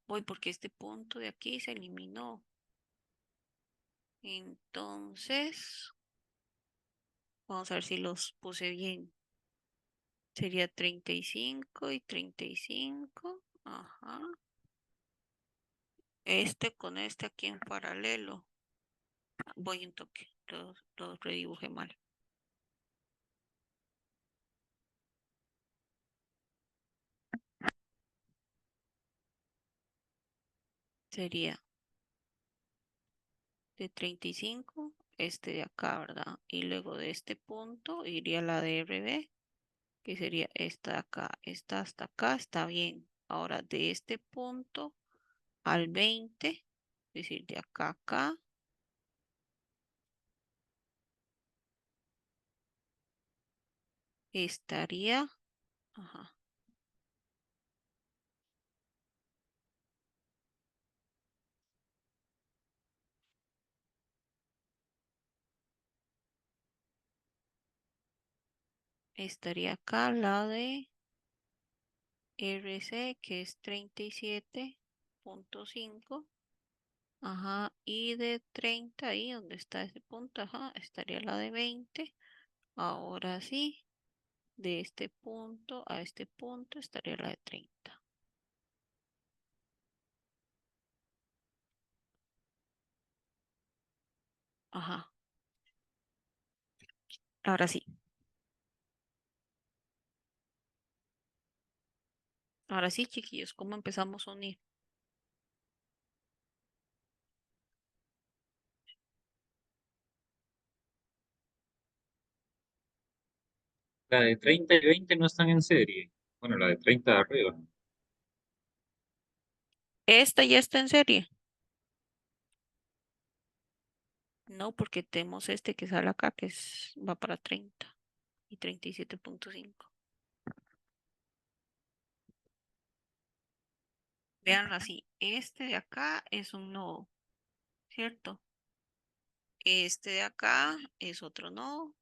Voy porque este punto de aquí se eliminó. Entonces, vamos a ver si los puse bien. Sería 35 y 35. Ajá. Este con este aquí en paralelo. Voy un toque. Los redibujé mal. Sería de 35, este de acá, ¿verdad? Y luego de este punto iría la de RB, que sería esta de acá. Esta hasta acá está bien. Ahora de este punto al 20, es decir, de acá a acá, estaría, ajá, estaría acá la de RC, que es 37.5. Ajá, y de 30, ahí donde está ese punto, ajá, estaría la de 20. Ahora sí, de este punto a este punto estaría la de 30. Ajá. Ahora sí. Ahora sí, chiquillos, ¿cómo empezamos a unir? La de 30 y 20 no están en serie. Bueno, la de 30 de arriba. ¿Esta ya está en serie? No, porque tenemos este que sale acá, que va para 30 y 37.5. Veanlo así, este de acá es un nodo, ¿cierto? Este de acá es otro nodo.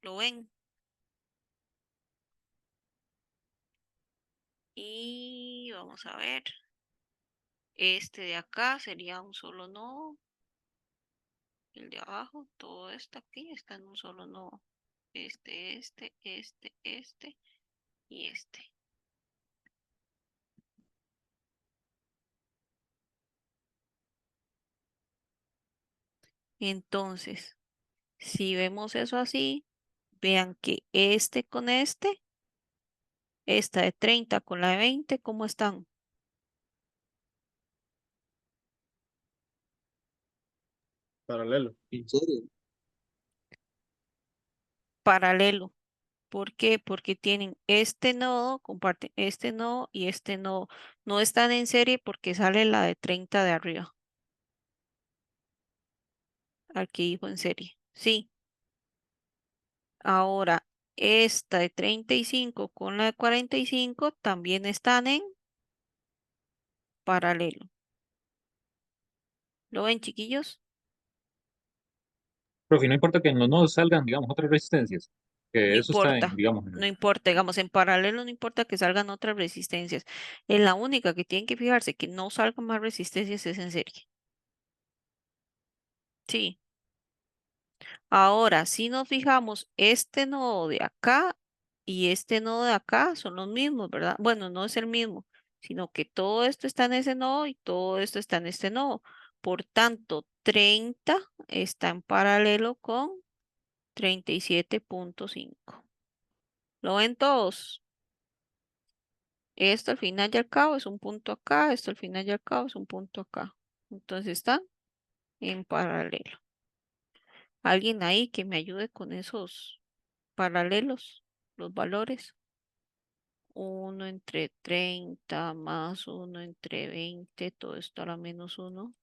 ¿Lo ven? Y vamos a ver. Este de acá sería un solo nodo. El de abajo, todo esto aquí está en un solo nodo. Este y este. Entonces, si vemos eso así, vean que este con este, esta de 30 con la de 20, ¿cómo están? Paralelo. ¿En serio? Paralelo. ¿Por qué? Porque tienen este nodo, comparten este nodo y este nodo. No están en serie porque sale la de 30 de arriba. Aquí dijo en serie. Sí. Ahora, esta de 35 con la de 45 también están en paralelo. ¿Lo ven, chiquillos? Profe, no importa que en los nodos salgan, digamos, otras resistencias. No Que eso está en, importa, digamos, no importa, digamos, en paralelo no importa que salgan otras resistencias. En la única que tienen que fijarse que no salgan más resistencias es en serie. Sí. Ahora, si nos fijamos, este nodo de acá y este nodo de acá son los mismos, ¿verdad? Bueno, no es el mismo, sino que todo esto está en ese nodo y todo esto está en este nodo. Por tanto, 30 está en paralelo con 37.5. ¿Lo ven todos? Esto al final y al cabo es un punto acá, esto al final y al cabo es un punto acá. Entonces están en paralelo. ¿Alguien ahí que me ayude con esos paralelos, los valores? 1 entre 30 más 1 entre 20, todo esto a la menos 1.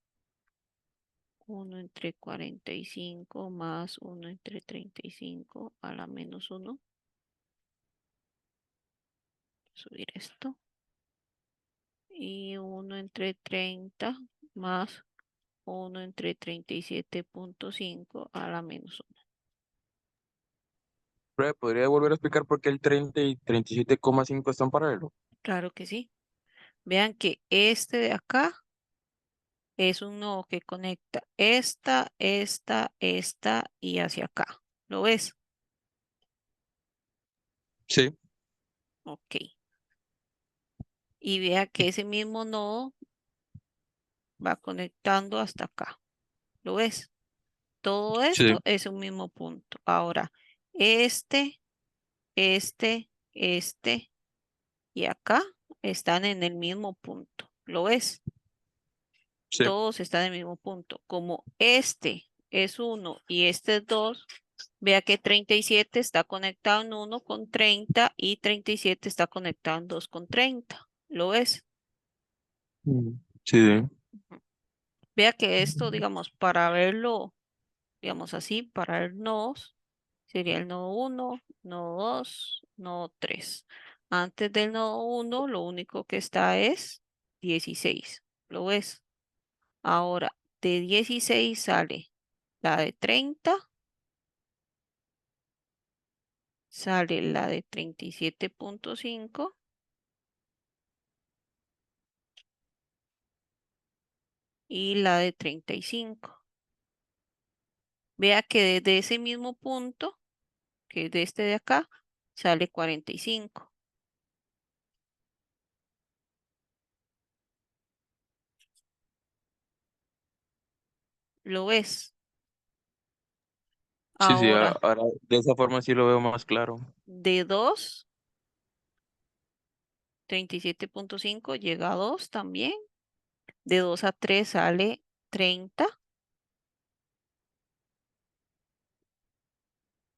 1 entre 45 más 1 entre 35 a la menos 1. Subir esto. Y 1 entre 30 más 1 entre 37.5 a la menos 1. Profe, ¿podría volver a explicar por qué el 30 y 37,5 están paralelos? Claro que sí. Vean que este de acá es un nodo que conecta esta y hacia acá. ¿Lo ves? Sí. Ok. Y vea que ese mismo nodo va conectando hasta acá. ¿Lo ves? Todo Sí. esto es un mismo punto. Ahora, este y acá están en el mismo punto. ¿Lo ves? Sí. Todos están en el mismo punto. Como este es 1 y este es 2, vea que 37 está conectado en 1 con 30 y 37 está conectado en 2 con 30. ¿Lo ves? Sí. Vea que esto, digamos, para verlo, digamos así, para ver nodos, sería el nodo 1, nodo 2, nodo 3. Antes del nodo 1, lo único que está es 16. ¿Lo ves? Ahora, de 16 sale la de 30 sale la de 37.5 y la de 35. Vea que desde ese mismo punto, que es de este de acá, sale 45. ¿Lo ves? Sí, sí, Ahora, ahora de esa forma sí lo veo más claro. de 2, 37.5 llega a 2 también. De 2 a 3 sale 30.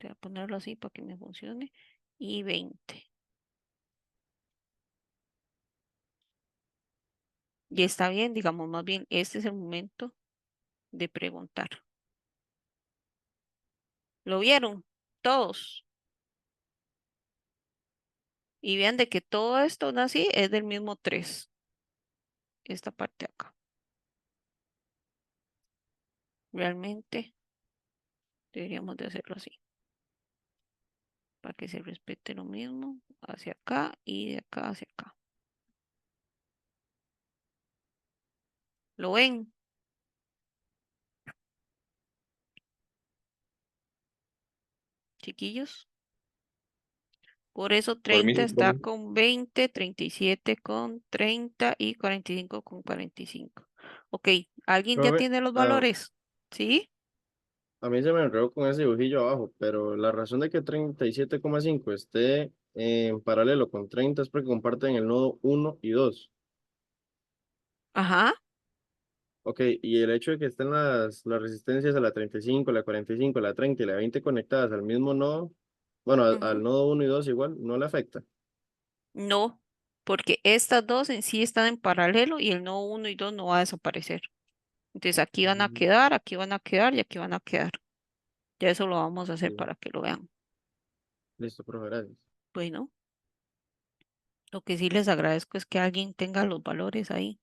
Voy a ponerlo así para que me funcione. Y 20. Y está bien, digamos, más bien, este es el momento de preguntar. ¿Lo vieron? Todos. Y vean de que todo esto así es del mismo 3. Esta parte de acá. Realmente deberíamos de hacerlo así. Para que se respete lo mismo hacia acá y de acá hacia acá. ¿Lo ven? Chiquillos. Por eso Por mí 30 sí, está profe. con 20, 37 con 30 y 45 con 45. Ok, ¿alguien ya Profe, tiene los valores? ¿Sí? a mí se me enredó con ese dibujillo abajo, pero la razón de que 37,5 esté en paralelo con 30 es porque comparten el nodo 1 y 2. Ajá. Ok, y el hecho de que estén las resistencias a la 35, la 45, la 30 y la 20 conectadas al mismo nodo, bueno, al Ujú. nodo 1 y 2 igual, no le afecta. No, porque estas dos en sí están en paralelo y el nodo 1 y 2 no va a desaparecer. Entonces aquí van a Mm, quedar, aquí van a quedar y aquí van a quedar. Ya eso lo vamos a hacer sí. para que lo vean. Listo, profe, gracias. Bueno, lo que sí les agradezco es que alguien tenga los valores ahí.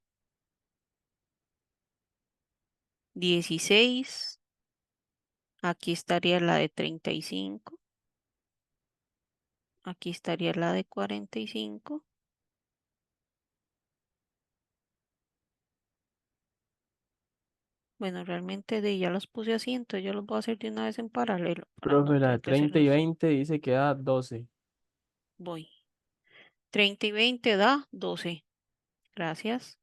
16. Aquí estaría la de 35. Aquí estaría la de 45. Bueno, realmente ya los puse así, entonces yo los voy a hacer de una vez en paralelo para no Profe, la de tener que 30 y hacerlos. 20 dice que da 12. Voy. 30 y 20 da 12. Gracias.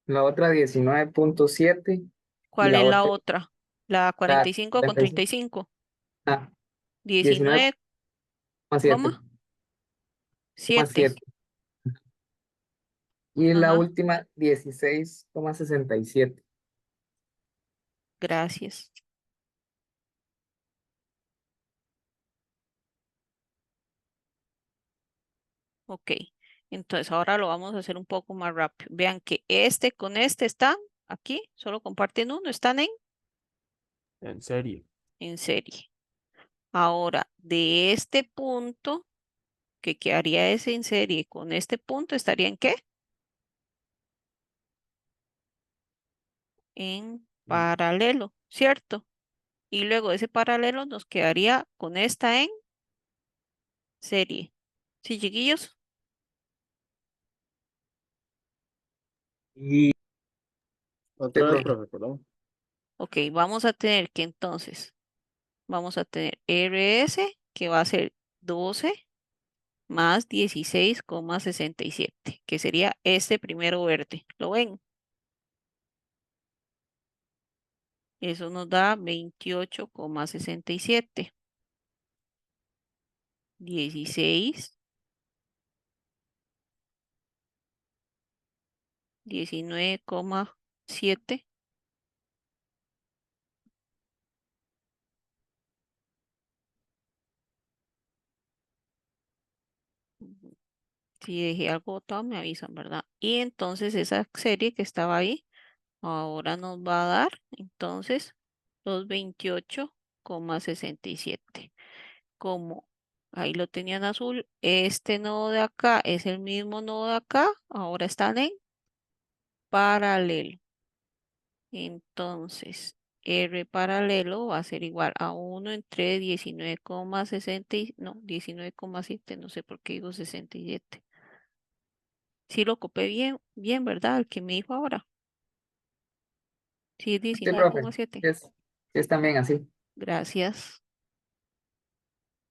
La otra 19.7 y ¿Cuál la es la otra, otra? La la 45 con 45, 35. ah, 19, 19,7. ¿cómo? 7. Y la Ajá. última, 16,67. Gracias. Ok. Entonces ahora lo vamos a hacer un poco más rápido. Vean que este con este están aquí, solo comparten uno, están En serio. en serie. Ahora, de este punto, que quedaría ese en serie con este punto, ¿estaría en qué? En paralelo, ¿cierto? Y luego ese paralelo nos quedaría con esta en serie. ¿Sí, chiquillos? Y Sí, Otra vez, profe. profe, perdón. Ok, vamos a tener que entonces, vamos a tener RS, que va a ser 12 más 16,67, que sería este primero verde. ¿Lo ven? Eso nos da 28,67. 16, 19,7. Si dejé algo botado, me avisan, ¿verdad? Y entonces esa serie que estaba ahí, ahora nos va a dar, entonces, los 28,67. Como ahí lo tenían azul, este nodo de acá es el mismo nodo de acá, ahora están en paralelo. Entonces, R paralelo va a ser igual a 1 entre 19,60 no, 19,7, no sé por qué digo 67. Sí lo copé bien, bien, ¿verdad? El que me dijo ahora. Sí, es Sí, profe. 19,7. Sí es también así. Gracias.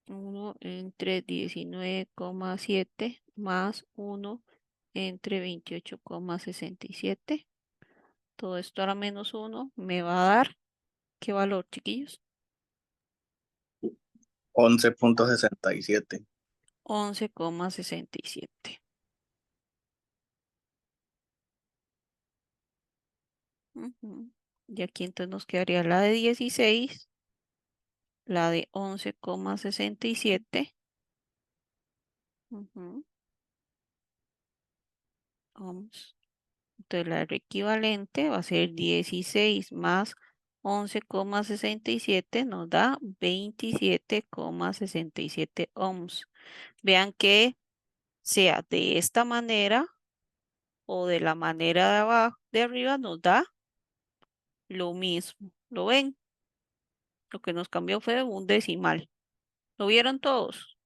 1 entre 19,7 más 1 entre 28,67. Todo esto a la menos 1 me va a dar, ¿qué valor, chiquillos? 11,67. 11,67. Ujú. Y aquí entonces nos quedaría la de 16, la de 11,67. Ujú. Ohms. Entonces la equivalente va a ser 16 más 11,67 nos da 27,67 ohms. Vean que sea de esta manera o de la manera de abajo, de arriba nos da lo mismo. ¿Lo ven? Lo que nos cambió fue un decimal. ¿Lo vieron todos?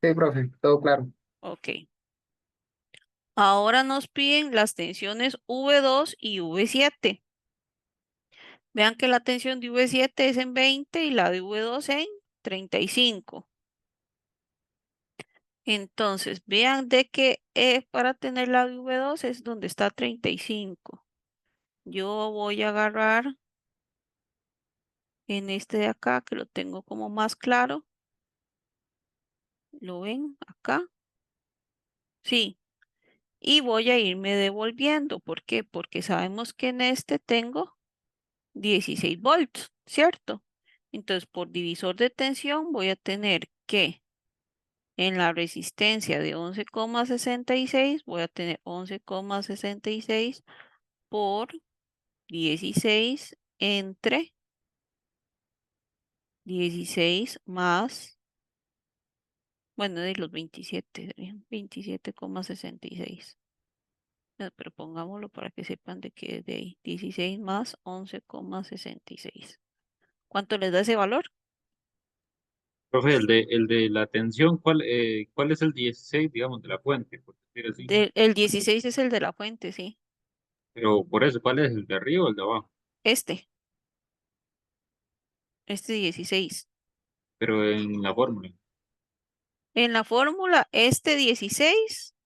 Sí, profe, todo claro. Ok. Ahora nos piden las tensiones V2 y V7. Vean que la tensión de V7 es en 20 y la de V2 en 35. Entonces, vean de que para tener la de V2 es donde está 35. Yo voy a agarrar en este de acá, que lo tengo como más claro. ¿Lo ven acá? Sí. Y voy a irme devolviendo. ¿Por qué? Porque sabemos que en este tengo 16 volts, ¿cierto? Entonces, por divisor de tensión voy a tener que en la resistencia de 11,66 voy a tener 11,66 por 16 entre 16 más, bueno, de los 27, serían 27,66. Pero pongámoslo para que sepan de qué es de ahí. 16 más 11,66. ¿Cuánto les da ese valor? Profe, el de la tensión, ¿cuál es el 16, digamos, de la fuente? Por decir así. El 16 es el de la fuente, sí. Pero por eso, ¿cuál es el de arriba o el de abajo? Este 16. Pero en la fórmula. En la fórmula, este 16,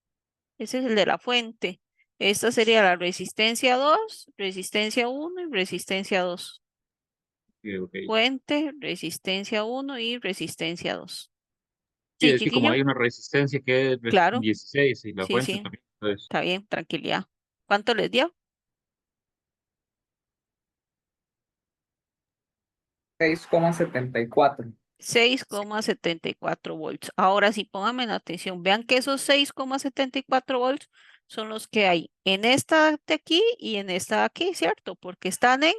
ese es el de la fuente. Esta sería la resistencia 2, resistencia 1 y resistencia 2. Sí, ok. Fuente, resistencia 1 y resistencia 2. Sí, Sí, es que como chiquillo. hay una resistencia que es Claro. 16 y la Sí, fuente sí. también. Entonces, Está bien, tranquilidad. ¿Cuánto les dio? 6,74. 6,74 volts. Ahora sí, pónganme en atención. Vean que esos 6,74 volts son los que hay en esta de aquí y en esta de aquí, ¿cierto? Porque están en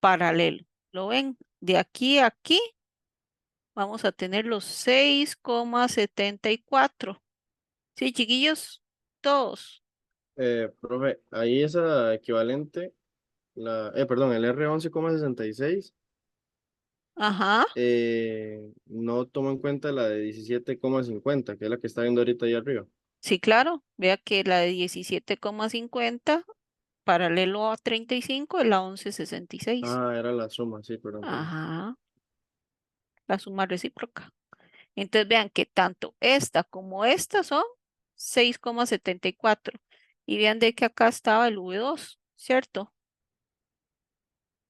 paralelo. ¿Lo ven? De aquí a aquí vamos a tener los 6,74. Sí, chiquillos, todos. Profe, ahí esa equivalente, perdón, el R11,66 Ajá, no tomo en cuenta la de 17,50 que es la que está viendo ahorita ahí arriba. sí, claro. Vea que la de 17,50 paralelo a 35 es la 11,66. Ah, era la suma, sí, perdón, perdón. Ajá, la suma recíproca. Entonces vean que tanto esta como esta son 6,74. Y vean de que acá estaba el V2, ¿cierto?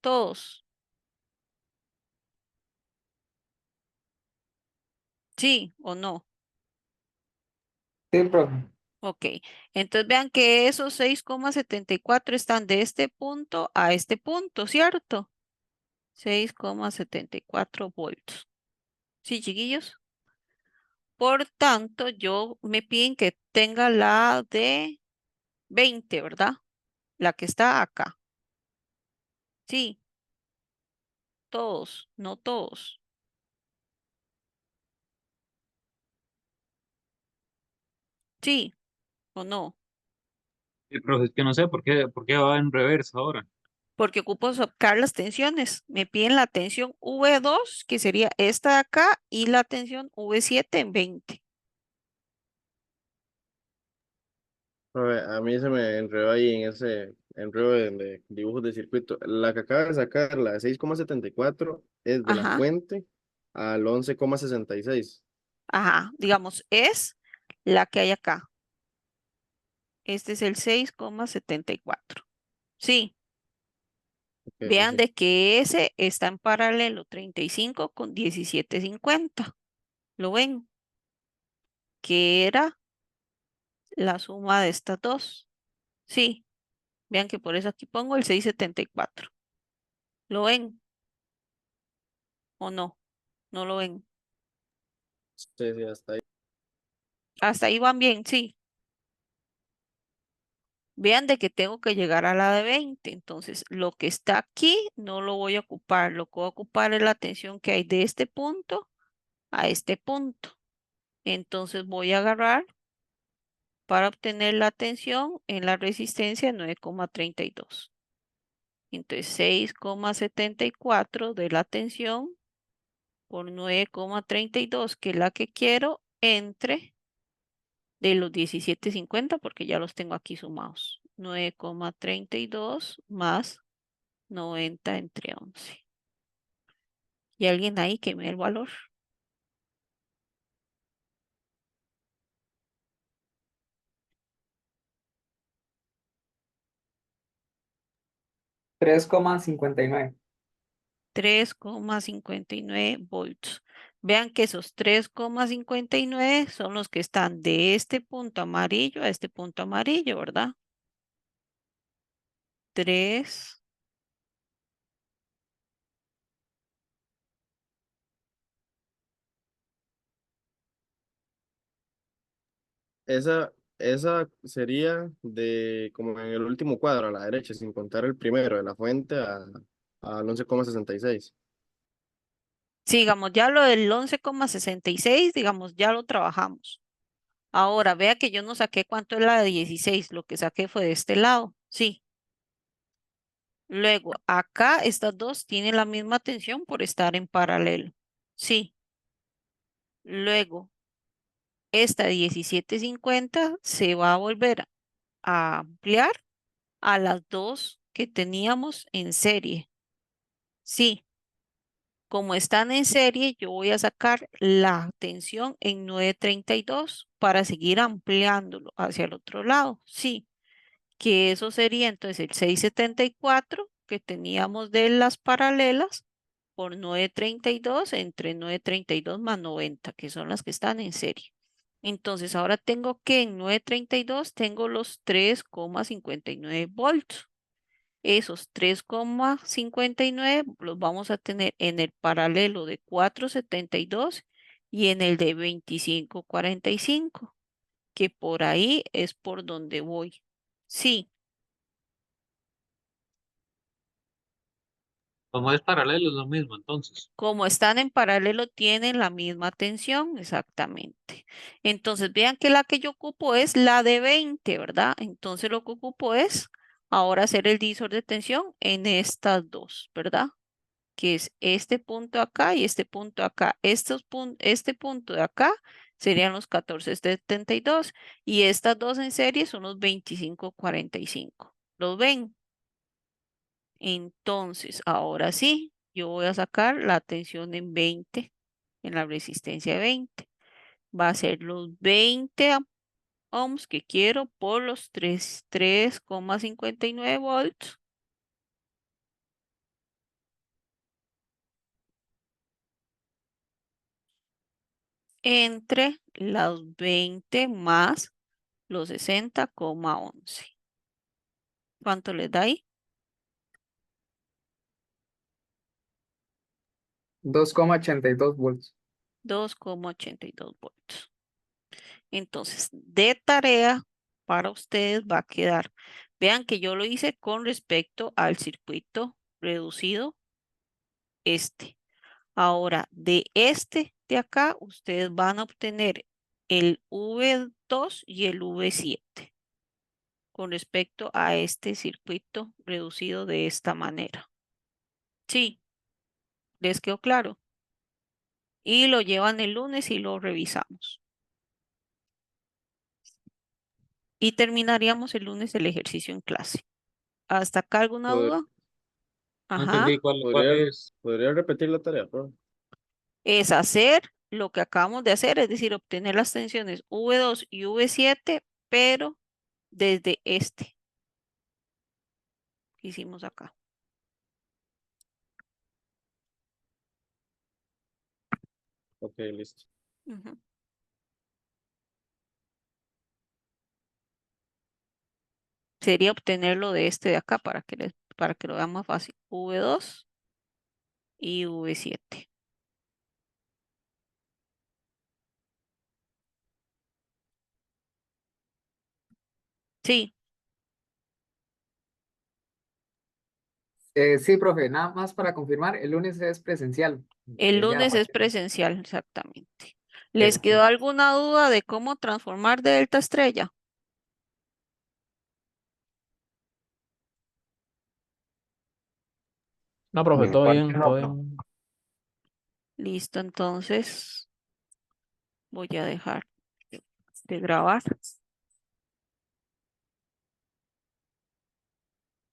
Todos. ¿Sí o no? Sí, profe. Ok. Entonces vean que esos 6,74 están de este punto a este punto, ¿cierto? 6,74 volts. ¿Sí, chiquillos? Por tanto, yo me piden que tenga la de 20, ¿verdad? La que está acá. Sí, todos, no todos. Sí, ¿o no? Sí, profe, es que no sé por qué va en reversa ahora. Porque ocupo sacar las tensiones. Me piden la tensión V2, que sería esta de acá, y la tensión V7 en 20. A mí se me enredó ahí en ese enredo de dibujos de circuito. La que acaba de sacar, la de 6,74 es de la Ajá, fuente al 11,66. ajá. Digamos, es la que hay acá. Este es el 6,74. Sí, Ok, vean sí. de que ese está en paralelo 35 con 17,50. ¿Lo ven? Que era la suma de estas dos. Sí, vean que por eso aquí pongo el 6,74. ¿Lo ven o no? No lo ven. Sí, sí, hasta ahí. Hasta ahí van bien, sí. Vean de que tengo que llegar a la de 20. Entonces, lo que está aquí no lo voy a ocupar. Lo que voy a ocupar es la tensión que hay de este punto a este punto. Entonces, voy a agarrar para obtener la tensión en la resistencia 9,32. Entonces, 6,74 de la tensión por 9,32, que es la que quiero, entre de los 17,50, porque ya los tengo aquí sumados. 9,32 más 90 entre 11. ¿Y alguien ahí que me dé el valor? 3,59. 3,59 volts. Vean que esos 3,59 son los que están de este punto amarillo a este punto amarillo, ¿verdad? 3. Esa sería de como en el último cuadro a la derecha, sin contar el primero, de la fuente al 11,66. Sí, digamos, ya lo del 11,66, digamos, ya lo trabajamos. Ahora, vea que yo no saqué cuánto es la de 16, lo que saqué fue de este lado, sí. Luego, acá estas dos tienen la misma tensión por estar en paralelo, sí. Luego, esta 17,50 se va a volver a ampliar a las dos que teníamos en serie, sí. Como están en serie, yo voy a sacar la tensión en 9,32 para seguir ampliándolo hacia el otro lado, sí. Que eso sería entonces el 6,74 que teníamos de las paralelas por 9,32 entre 9,32 más 90, que son las que están en serie. Entonces ahora tengo que en 9,32 tengo los 3,59 volts. Esos 3,59 los vamos a tener en el paralelo de 4,72 y en el de 25,45, que por ahí es por donde voy. Sí. Como es paralelo, es lo mismo, entonces. Como están en paralelo, tienen la misma tensión, exactamente. Entonces, vean que la que yo ocupo es la de 20, ¿verdad? Entonces, lo que ocupo es ahora hacer el divisor de tensión en estas dos, ¿verdad? Que es este punto acá y este punto acá. Este punto de acá serían los 14,72 y estas dos en serie son los 25,45. ¿Los ven? Entonces, ahora sí, yo voy a sacar la tensión en 20, en la resistencia de 20. Va a ser los 20 ohms que quiero por los 3,59 volts entre los 20 más los 60,11. ¿Cuánto les da ahí? 2,82 volts. 2,82 volts. Entonces, de tarea para ustedes va a quedar. Vean que yo lo hice con respecto al circuito reducido este. Ahora, de este de acá, ustedes van a obtener el V2 y el V7 con respecto a este circuito reducido de esta manera. Sí, ¿les quedó claro? Y lo llevan el lunes y lo revisamos. Y terminaríamos el lunes el ejercicio en clase. ¿Hasta acá alguna Pod- duda? No Ajá. entendí cuál ¿Podría, es. podría repetir la tarea, profe? Es hacer lo que acabamos de hacer, es decir, obtener las tensiones V2 y V7, pero desde este que hicimos acá. Ok, listo. Ujú. Sería obtenerlo de este de acá para que lo vean más fácil. V2 y V7. Sí, Sí, profe, nada más para confirmar, el lunes es presencial. el Ya lunes es apagué. presencial, exactamente. ¿Les quedó alguna duda de cómo transformar de delta a estrella? No, profe, todo bien, todo no. bien. Listo, entonces voy a dejar de grabar.